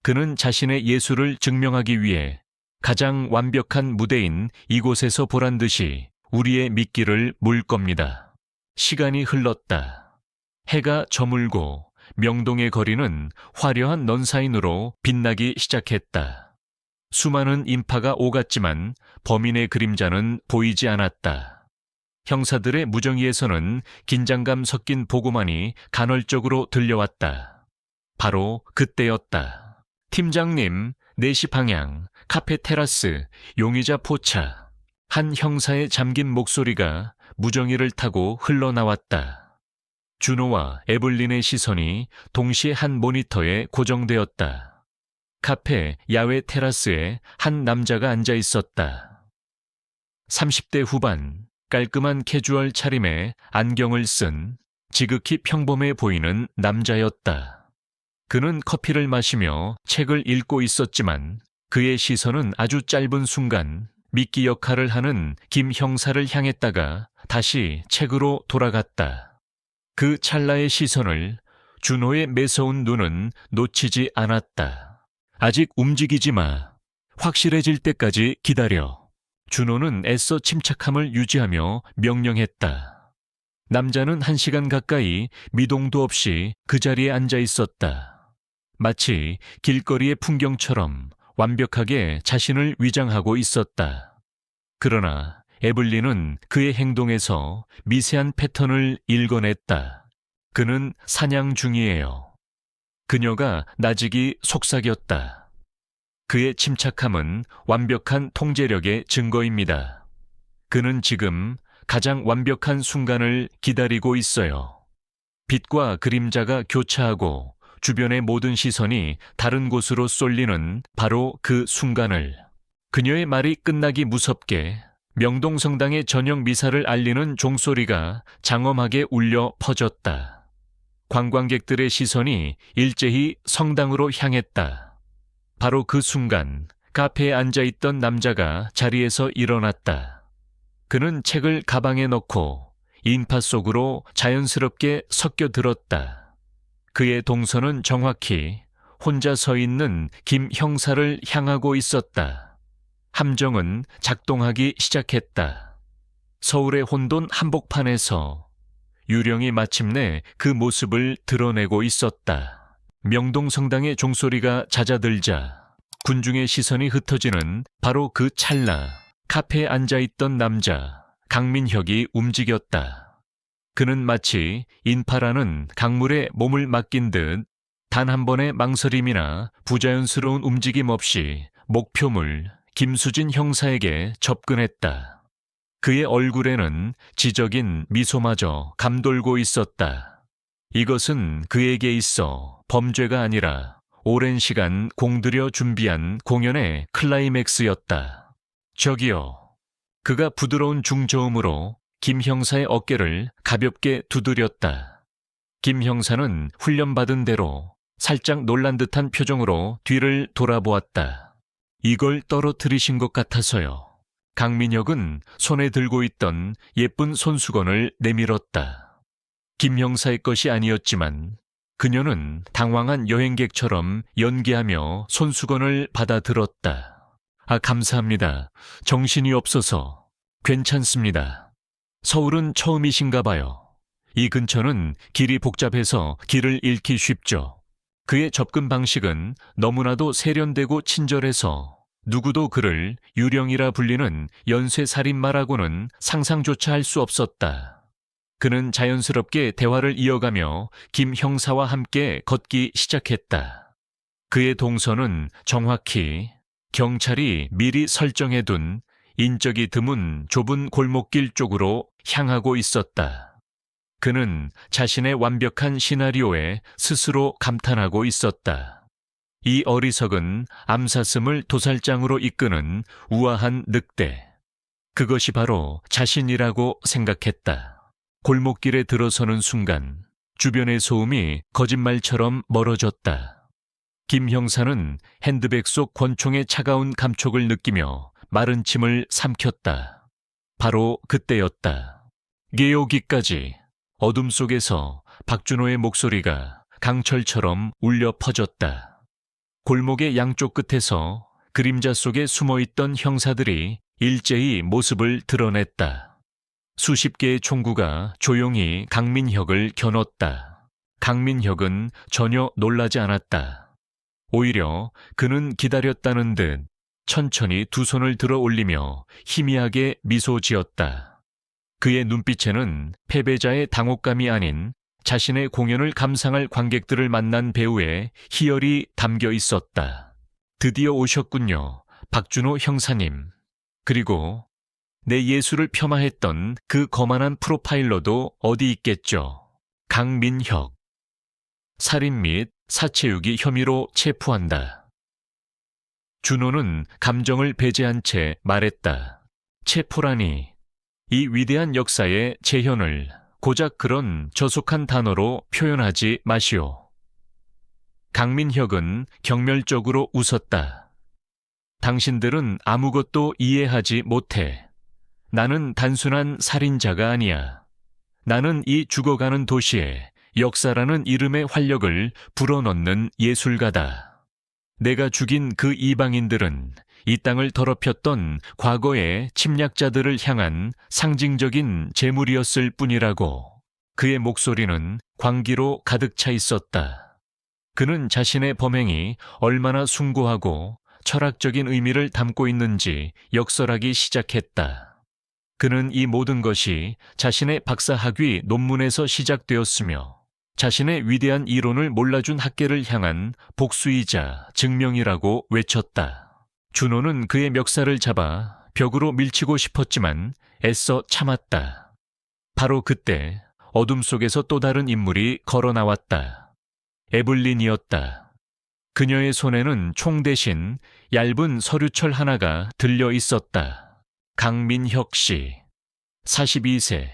그는 자신의 예술을 증명하기 위해 가장 완벽한 무대인 이곳에서 보란 듯이 우리의 미끼를 물 겁니다. 시간이 흘렀다. 해가 저물고 명동의 거리는 화려한 넌사인으로 빛나기 시작했다. 수많은 인파가 오갔지만 범인의 그림자는 보이지 않았다. 형사들의 무정의에서는 긴장감 섞인 보고만이 간헐적으로 들려왔다. 바로 그때였다. 팀장님, 4시 방향, 카페 테라스, 용의자 포차. 한 형사의 잠긴 목소리가 무정의를 타고 흘러나왔다. 준호와 에블린의 시선이 동시에 한 모니터에 고정되었다. 카페 야외 테라스에 한 남자가 앉아 있었다. 30대 후반, 깔끔한 캐주얼 차림에 안경을 쓴 지극히 평범해 보이는 남자였다. 그는 커피를 마시며 책을 읽고 있었지만 그의 시선은 아주 짧은 순간 미끼 역할을 하는 김 형사를 향했다가 다시 책으로 돌아갔다. 그 찰나의 시선을 준호의 매서운 눈은 놓치지 않았다. 아직 움직이지 마. 확실해질 때까지 기다려. 준호는 애써 침착함을 유지하며 명령했다. 남자는 1시간 가까이 미동도 없이 그 자리에 앉아 있었다. 마치 길거리의 풍경처럼 완벽하게 자신을 위장하고 있었다. 그러나 에블린은 그의 행동에서 미세한 패턴을 읽어냈다. 그는 사냥 중이에요. 그녀가 나직이 속삭였다. 그의 침착함은 완벽한 통제력의 증거입니다. 그는 지금 가장 완벽한 순간을 기다리고 있어요. 빛과 그림자가 교차하고 주변의 모든 시선이 다른 곳으로 쏠리는 바로 그 순간을. 그녀의 말이 끝나기 무섭게 명동성당의 저녁 미사를 알리는 종소리가 장엄하게 울려 퍼졌다. 관광객들의 시선이 일제히 성당으로 향했다. 바로 그 순간 카페에 앉아있던 남자가 자리에서 일어났다. 그는 책을 가방에 넣고 인파 속으로 자연스럽게 섞여들었다. 그의 동선은 정확히 혼자 서 있는 김 형사를 향하고 있었다. 함정은 작동하기 시작했다. 서울의 혼돈 한복판에서 유령이 마침내 그 모습을 드러내고 있었다. 명동성당의 종소리가 잦아들자 군중의 시선이 흩어지는 바로 그 찰나, 카페에 앉아있던 남자 강민혁이 움직였다. 그는 마치 인파라는 강물에 몸을 맡긴 듯 단 한 번의 망설임이나 부자연스러운 움직임 없이 목표물 김수진 형사에게 접근했다. 그의 얼굴에는 지적인 미소마저 감돌고 있었다. 이것은 그에게 있어 범죄가 아니라 오랜 시간 공들여 준비한 공연의 클라이맥스였다. 저기요. 그가 부드러운 중저음으로 김 형사의 어깨를 가볍게 두드렸다. 김 형사는 훈련받은 대로 살짝 놀란 듯한 표정으로 뒤를 돌아보았다. 이걸 떨어뜨리신 것 같아서요. 강민혁은 손에 들고 있던 예쁜 손수건을 내밀었다. 김 형사의 것이 아니었지만 그녀는 당황한 여행객처럼 연기하며 손수건을 받아들었다. 아, 감사합니다. 정신이 없어서. 괜찮습니다. 서울은 처음이신가 봐요. 이 근처는 길이 복잡해서 길을 잃기 쉽죠. 그의 접근 방식은 너무나도 세련되고 친절해서 누구도 그를 유령이라 불리는 연쇄살인마라고는 상상조차 할 수 없었다. 그는 자연스럽게 대화를 이어가며 김 형사와 함께 걷기 시작했다. 그의 동선은 정확히 경찰이 미리 설정해둔 인적이 드문 좁은 골목길 쪽으로 향하고 있었다. 그는 자신의 완벽한 시나리오에 스스로 감탄하고 있었다. 이 어리석은 암사슴을 도살장으로 이끄는 우아한 늑대. 그것이 바로 자신이라고 생각했다. 골목길에 들어서는 순간 주변의 소음이 거짓말처럼 멀어졌다. 김 형사는 핸드백 속 권총의 차가운 감촉을 느끼며 마른 침을 삼켰다. 바로 그때였다. 여기까지. 어둠 속에서 박준호의 목소리가 강철처럼 울려 퍼졌다. 골목의 양쪽 끝에서 그림자 속에 숨어있던 형사들이 일제히 모습을 드러냈다. 수십 개의 총구가 조용히 강민혁을 겨눴다. 강민혁은 전혀 놀라지 않았다. 오히려 그는 기다렸다는 듯 천천히 두 손을 들어 올리며 희미하게 미소 지었다. 그의 눈빛에는 패배자의 당혹감이 아닌 자신의 공연을 감상할 관객들을 만난 배우의 희열이 담겨 있었다. 드디어 오셨군요, 박준호 형사님. 그리고 내 예술을 폄하했던 그 거만한 프로파일러도 어디 있겠죠. 강민혁. 살인 및 사체유기 혐의로 체포한다. 준호는 감정을 배제한 채 말했다. 체포라니. 이 위대한 역사의 재현을 고작 그런 저속한 단어로 표현하지 마시오. 강민혁은 경멸적으로 웃었다. 당신들은 아무것도 이해하지 못해. 나는 단순한 살인자가 아니야. 나는 이 죽어가는 도시에 역사라는 이름의 활력을 불어넣는 예술가다. 내가 죽인 그 이방인들은 이 땅을 더럽혔던 과거의 침략자들을 향한 상징적인 제물이었을 뿐이라고. 그의 목소리는 광기로 가득 차 있었다. 그는 자신의 범행이 얼마나 숭고하고 철학적인 의미를 담고 있는지 역설하기 시작했다. 그는 이 모든 것이 자신의 박사학위 논문에서 시작되었으며 자신의 위대한 이론을 몰라준 학계를 향한 복수이자 증명이라고 외쳤다. 준호는 그의 멱살을 잡아 벽으로 밀치고 싶었지만 애써 참았다. 바로 그때 어둠 속에서 또 다른 인물이 걸어 나왔다. 에블린이었다. 그녀의 손에는 총 대신 얇은 서류철 하나가 들려 있었다. 강민혁 씨, 42세,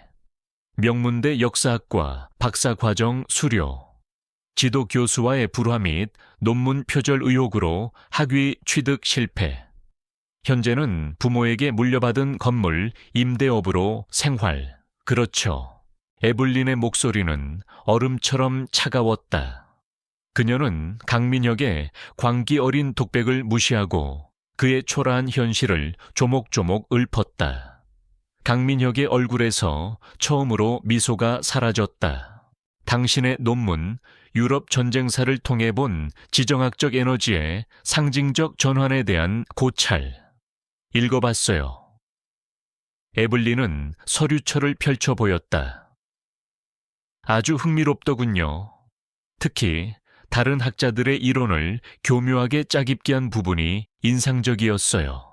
명문대 역사학과 박사과정 수료, 지도 교수와의 불화 및 논문 표절 의혹으로 학위 취득 실패. 현재는 부모에게 물려받은 건물 임대업으로 생활. 그렇죠. 에블린의 목소리는 얼음처럼 차가웠다. 그녀는 강민혁의 광기 어린 독백을 무시하고 그의 초라한 현실을 조목조목 읊었다. 강민혁의 얼굴에서 처음으로 미소가 사라졌다. 당신의 논문, 유럽 전쟁사를 통해 본 지정학적 에너지의 상징적 전환에 대한 고찰. 읽어봤어요. 에블린은 서류철을 펼쳐 보였다. 아주 흥미롭더군요. 특히 다른 학자들의 이론을 교묘하게 짜깁기한 부분이 인상적이었어요.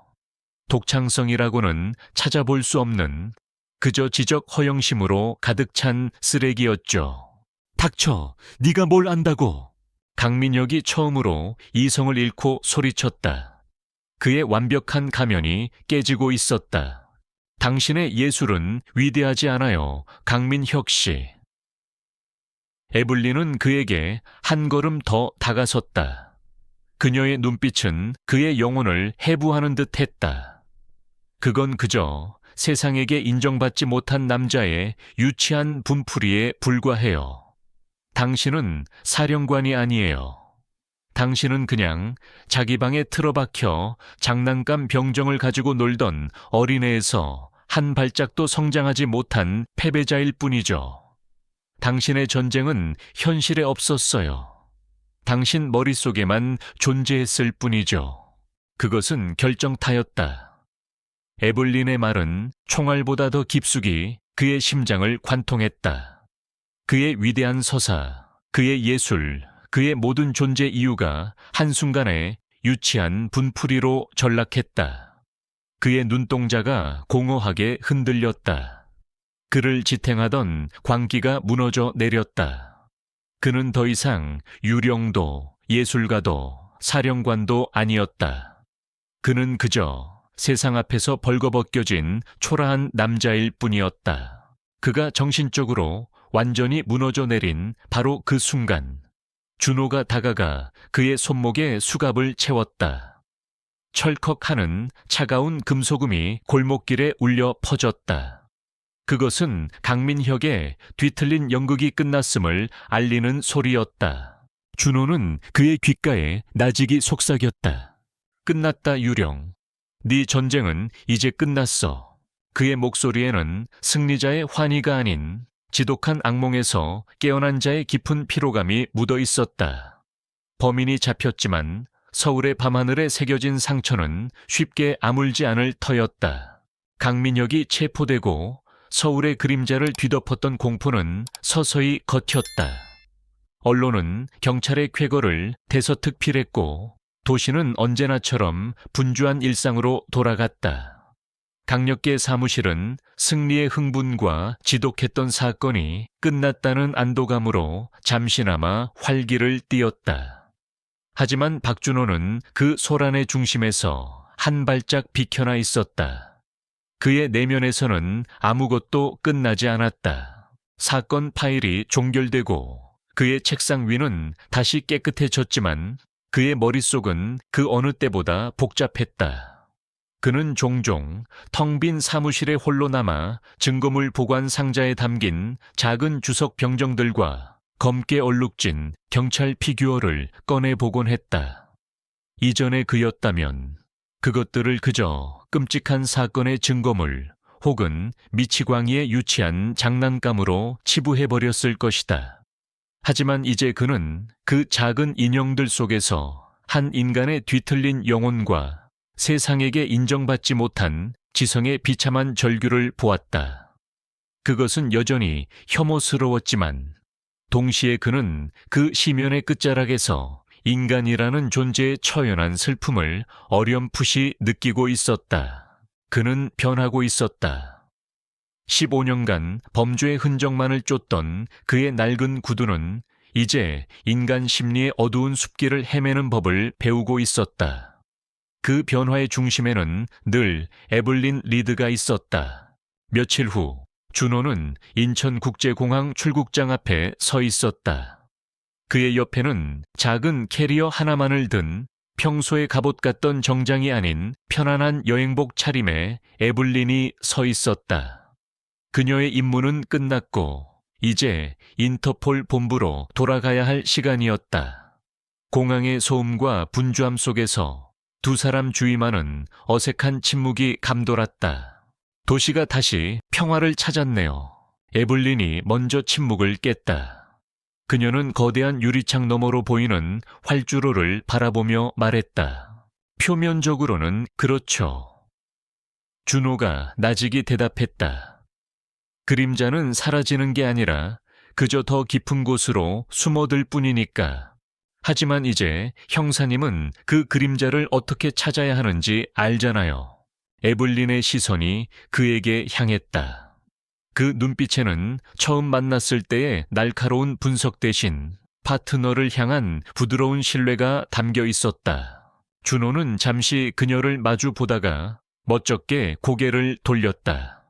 독창성이라고는 찾아볼 수 없는 그저 지적 허영심으로 가득 찬 쓰레기였죠. 닥쳐, 네가 뭘 안다고. 강민혁이 처음으로 이성을 잃고 소리쳤다. 그의 완벽한 가면이 깨지고 있었다. 당신의 예술은 위대하지 않아요, 강민혁 씨. 에블린은 그에게 한 걸음 더 다가섰다. 그녀의 눈빛은 그의 영혼을 해부하는 듯 했다. 그건 그저 세상에게 인정받지 못한 남자의 유치한 분풀이에 불과해요. 당신은 사령관이 아니에요. 당신은 그냥 자기 방에 틀어박혀 장난감 병정을 가지고 놀던 어린애에서 한 발짝도 성장하지 못한 패배자일 뿐이죠. 당신의 전쟁은 현실에 없었어요. 당신 머릿속에만 존재했을 뿐이죠. 그것은 결정타였다. 에블린의 말은 총알보다 더 깊숙이 그의 심장을 관통했다. 그의 위대한 서사, 그의 예술, 그의 모든 존재 이유가 한순간에 유치한 분풀이로 전락했다. 그의 눈동자가 공허하게 흔들렸다. 그를 지탱하던 광기가 무너져 내렸다. 그는 더 이상 유령도 예술가도 사령관도 아니었다. 그는 그저 세상 앞에서 벌거벗겨진 초라한 남자일 뿐이었다. 그가 정신적으로 완전히 무너져 내린 바로 그 순간, 준호가 다가가 그의 손목에 수갑을 채웠다. 철컥하는 차가운 금소금이 골목길에 울려 퍼졌다. 그것은 강민혁의 뒤틀린 연극이 끝났음을 알리는 소리였다. 준호는 그의 귓가에 나직이 속삭였다. 끝났다, 유령. 네 전쟁은 이제 끝났어. 그의 목소리에는 승리자의 환희가 아닌 지독한 악몽에서 깨어난 자의 깊은 피로감이 묻어 있었다. 범인이 잡혔지만 서울의 밤하늘에 새겨진 상처는 쉽게 아물지 않을 터였다. 강민혁이 체포되고 서울의 그림자를 뒤덮었던 공포는 서서히 걷혔다. 언론은 경찰의 쾌거를 대서특필했고 도시는 언제나처럼 분주한 일상으로 돌아갔다. 강력계 사무실은 승리의 흥분과 지독했던 사건이 끝났다는 안도감으로 잠시나마 활기를 띠었다. 하지만 박준호는 그 소란의 중심에서 한 발짝 비켜나 있었다. 그의 내면에서는 아무것도 끝나지 않았다. 사건 파일이 종결되고 그의 책상 위는 다시 깨끗해졌지만 그의 머릿속은 그 어느 때보다 복잡했다. 그는 종종 텅 빈 사무실에 홀로 남아 증거물 보관 상자에 담긴 작은 주석 병정들과 검게 얼룩진 경찰 피규어를 꺼내보곤 했다. 이전의 그였다면 그것들을 그저 끔찍한 사건의 증거물 혹은 미치광이의 유치한 장난감으로 치부해버렸을 것이다. 하지만 이제 그는 그 작은 인형들 속에서 한 인간의 뒤틀린 영혼과 세상에게 인정받지 못한 지성의 비참한 절규를 보았다. 그것은 여전히 혐오스러웠지만 동시에 그는 그 시면의 끝자락에서 인간이라는 존재의 처연한 슬픔을 어렴풋이 느끼고 있었다. 그는 변하고 있었다. 15년간 범죄의 흔적만을 쫓던 그의 낡은 구두는 이제 인간 심리의 어두운 숲길을 헤매는 법을 배우고 있었다. 그 변화의 중심에는 늘 에블린 리드가 있었다. 며칠 후 준호는 인천국제공항 출국장 앞에 서 있었다. 그의 옆에는 작은 캐리어 하나만을 든 평소의 갑옷 같던 정장이 아닌 편안한 여행복 차림의 에블린이 서 있었다. 그녀의 임무는 끝났고 이제 인터폴 본부로 돌아가야 할 시간이었다. 공항의 소음과 분주함 속에서 두 사람 주위만은 어색한 침묵이 감돌았다. 도시가 다시 평화를 찾았네요. 에블린이 먼저 침묵을 깼다. 그녀는 거대한 유리창 너머로 보이는 활주로를 바라보며 말했다. 표면적으로는 그렇죠. 준호가 나직이 대답했다. 그림자는 사라지는 게 아니라 그저 더 깊은 곳으로 숨어들 뿐이니까. 하지만 이제 형사님은 그 그림자를 어떻게 찾아야 하는지 알잖아요. 에블린의 시선이 그에게 향했다. 그 눈빛에는 처음 만났을 때의 날카로운 분석 대신 파트너를 향한 부드러운 신뢰가 담겨 있었다. 준호는 잠시 그녀를 마주 보다가 멋쩍게 고개를 돌렸다.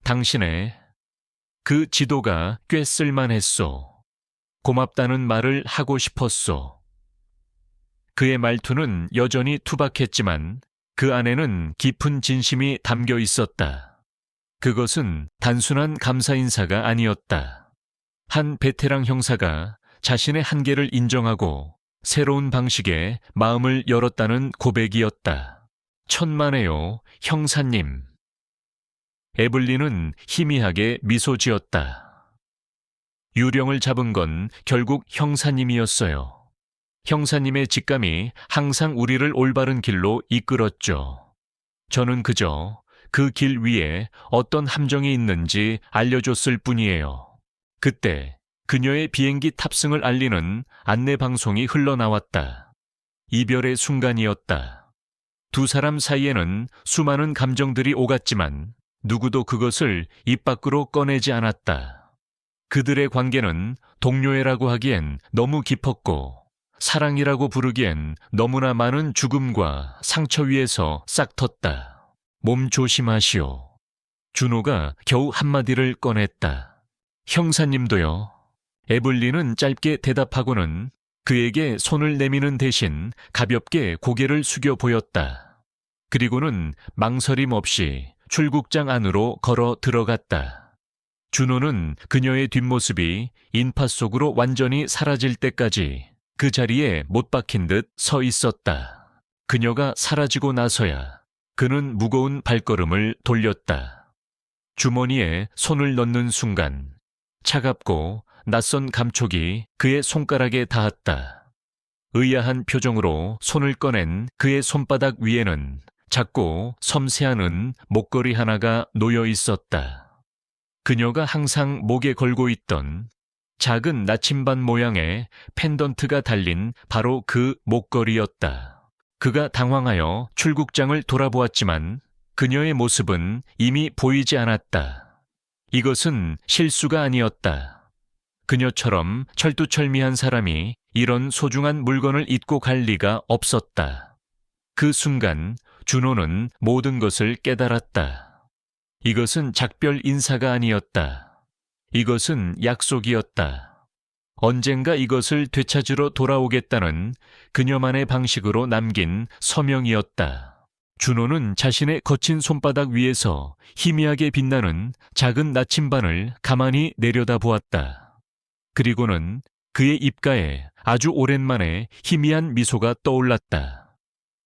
당신의 그 지도가 꽤 쓸만했소. 고맙다는 말을 하고 싶었소. 그의 말투는 여전히 투박했지만 그 안에는 깊은 진심이 담겨 있었다. 그것은 단순한 감사 인사가 아니었다. 한 베테랑 형사가 자신의 한계를 인정하고 새로운 방식의 마음을 열었다는 고백이었다. 천만에요, 형사님. 에블린은 희미하게 미소 지었다. 유령을 잡은 건 결국 형사님이었어요. 형사님의 직감이 항상 우리를 올바른 길로 이끌었죠. 저는 그저 그 길 위에 어떤 함정이 있는지 알려줬을 뿐이에요. 그때 그녀의 비행기 탑승을 알리는 안내 방송이 흘러나왔다. 이별의 순간이었다. 두 사람 사이에는 수많은 감정들이 오갔지만 누구도 그것을 입 밖으로 꺼내지 않았다. 그들의 관계는 동료애라고 하기엔 너무 깊었고 사랑이라고 부르기엔 너무나 많은 죽음과 상처 위에서 싹 텄다. 몸 조심하시오. 준호가 겨우 한마디를 꺼냈다. 형사님도요. 에블린은 짧게 대답하고는 그에게 손을 내미는 대신 가볍게 고개를 숙여 보였다. 그리고는 망설임 없이 출국장 안으로 걸어 들어갔다. 준호는 그녀의 뒷모습이 인파 속으로 완전히 사라질 때까지 그 자리에 못 박힌 듯 서 있었다. 그녀가 사라지고 나서야 그는 무거운 발걸음을 돌렸다. 주머니에 손을 넣는 순간 차갑고 낯선 감촉이 그의 손가락에 닿았다. 의아한 표정으로 손을 꺼낸 그의 손바닥 위에는 작고 섬세한 은 목걸이 하나가 놓여 있었다. 그녀가 항상 목에 걸고 있던 작은 나침반 모양의 펜던트가 달린 바로 그 목걸이였다. 그가 당황하여 출국장을 돌아보았지만 그녀의 모습은 이미 보이지 않았다. 이것은 실수가 아니었다. 그녀처럼 철두철미한 사람이 이런 소중한 물건을 잊고 갈 리가 없었다. 그 순간 준호는 모든 것을 깨달았다. 이것은 작별 인사가 아니었다. 이것은 약속이었다. 언젠가 이것을 되찾으러 돌아오겠다는 그녀만의 방식으로 남긴 서명이었다. 준호는 자신의 거친 손바닥 위에서 희미하게 빛나는 작은 나침반을 가만히 내려다보았다. 그리고는 그의 입가에 아주 오랜만에 희미한 미소가 떠올랐다.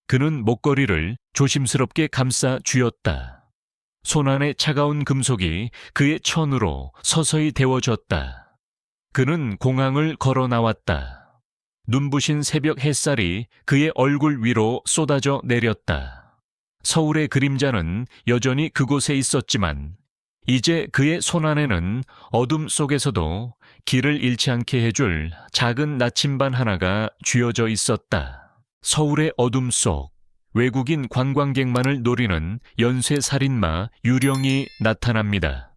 그는 목걸이를 조심스럽게 감싸 쥐었다. 손 안의 차가운 금속이 그의 천으로 서서히 데워졌다. 그는 공항을 걸어 나왔다. 눈부신 새벽 햇살이 그의 얼굴 위로 쏟아져 내렸다. 서울의 그림자는 여전히 그곳에 있었지만 이제 그의 손 안에는 어둠 속에서도 길을 잃지 않게 해줄 작은 나침반 하나가 쥐어져 있었다. 서울의 어둠 속 외국인 관광객만을 노리는 연쇄살인마 유령이 나타납니다.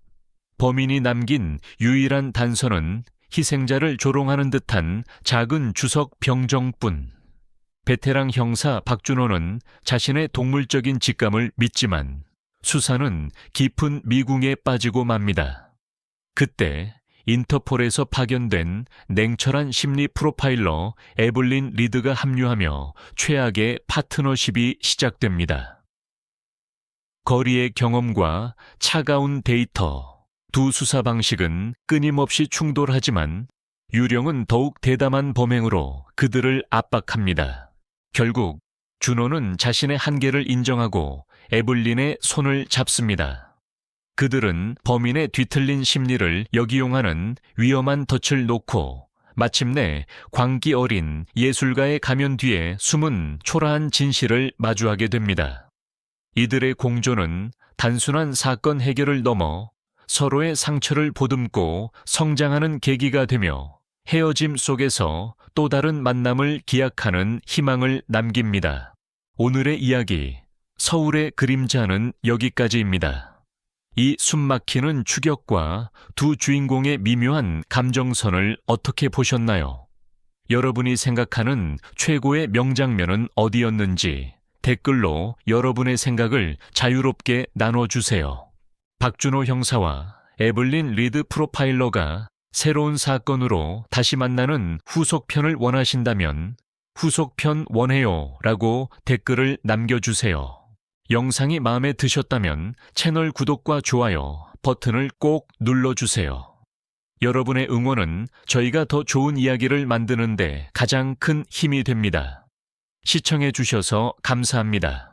범인이 남긴 유일한 단서는 희생자를 조롱하는 듯한 작은 주석 병정뿐. 베테랑 형사 박준호는 자신의 동물적인 직감을 믿지만 수사는 깊은 미궁에 빠지고 맙니다. 그때 인터폴에서 파견된 냉철한 심리 프로파일러 에블린 리드가 합류하며 최악의 파트너십이 시작됩니다. 거리의 경험과 차가운 데이터. 두 수사 방식은 끊임없이 충돌하지만 유령은 더욱 대담한 범행으로 그들을 압박합니다. 결국 준호는 자신의 한계를 인정하고 에블린의 손을 잡습니다. 그들은 범인의 뒤틀린 심리를 역이용하는 위험한 덫을 놓고 마침내 광기 어린 예술가의 가면 뒤에 숨은 초라한 진실을 마주하게 됩니다. 이들의 공조는 단순한 사건 해결을 넘어 서로의 상처를 보듬고 성장하는 계기가 되며 헤어짐 속에서 또 다른 만남을 기약하는 희망을 남깁니다. 오늘의 이야기, 서울의 그림자는 여기까지입니다. 이 숨막히는 추격과 두 주인공의 미묘한 감정선을 어떻게 보셨나요? 여러분이 생각하는 최고의 명장면은 어디였는지 댓글로 여러분의 생각을 자유롭게 나눠주세요. 박준호 형사와 에블린 리드 프로파일러가 새로운 사건으로 다시 만나는 후속편을 원하신다면 후속편 원해요 라고 댓글을 남겨주세요. 영상이 마음에 드셨다면 채널 구독과 좋아요 버튼을 꼭 눌러주세요. 여러분의 응원은 저희가 더 좋은 이야기를 만드는 데 가장 큰 힘이 됩니다. 시청해 주셔서 감사합니다.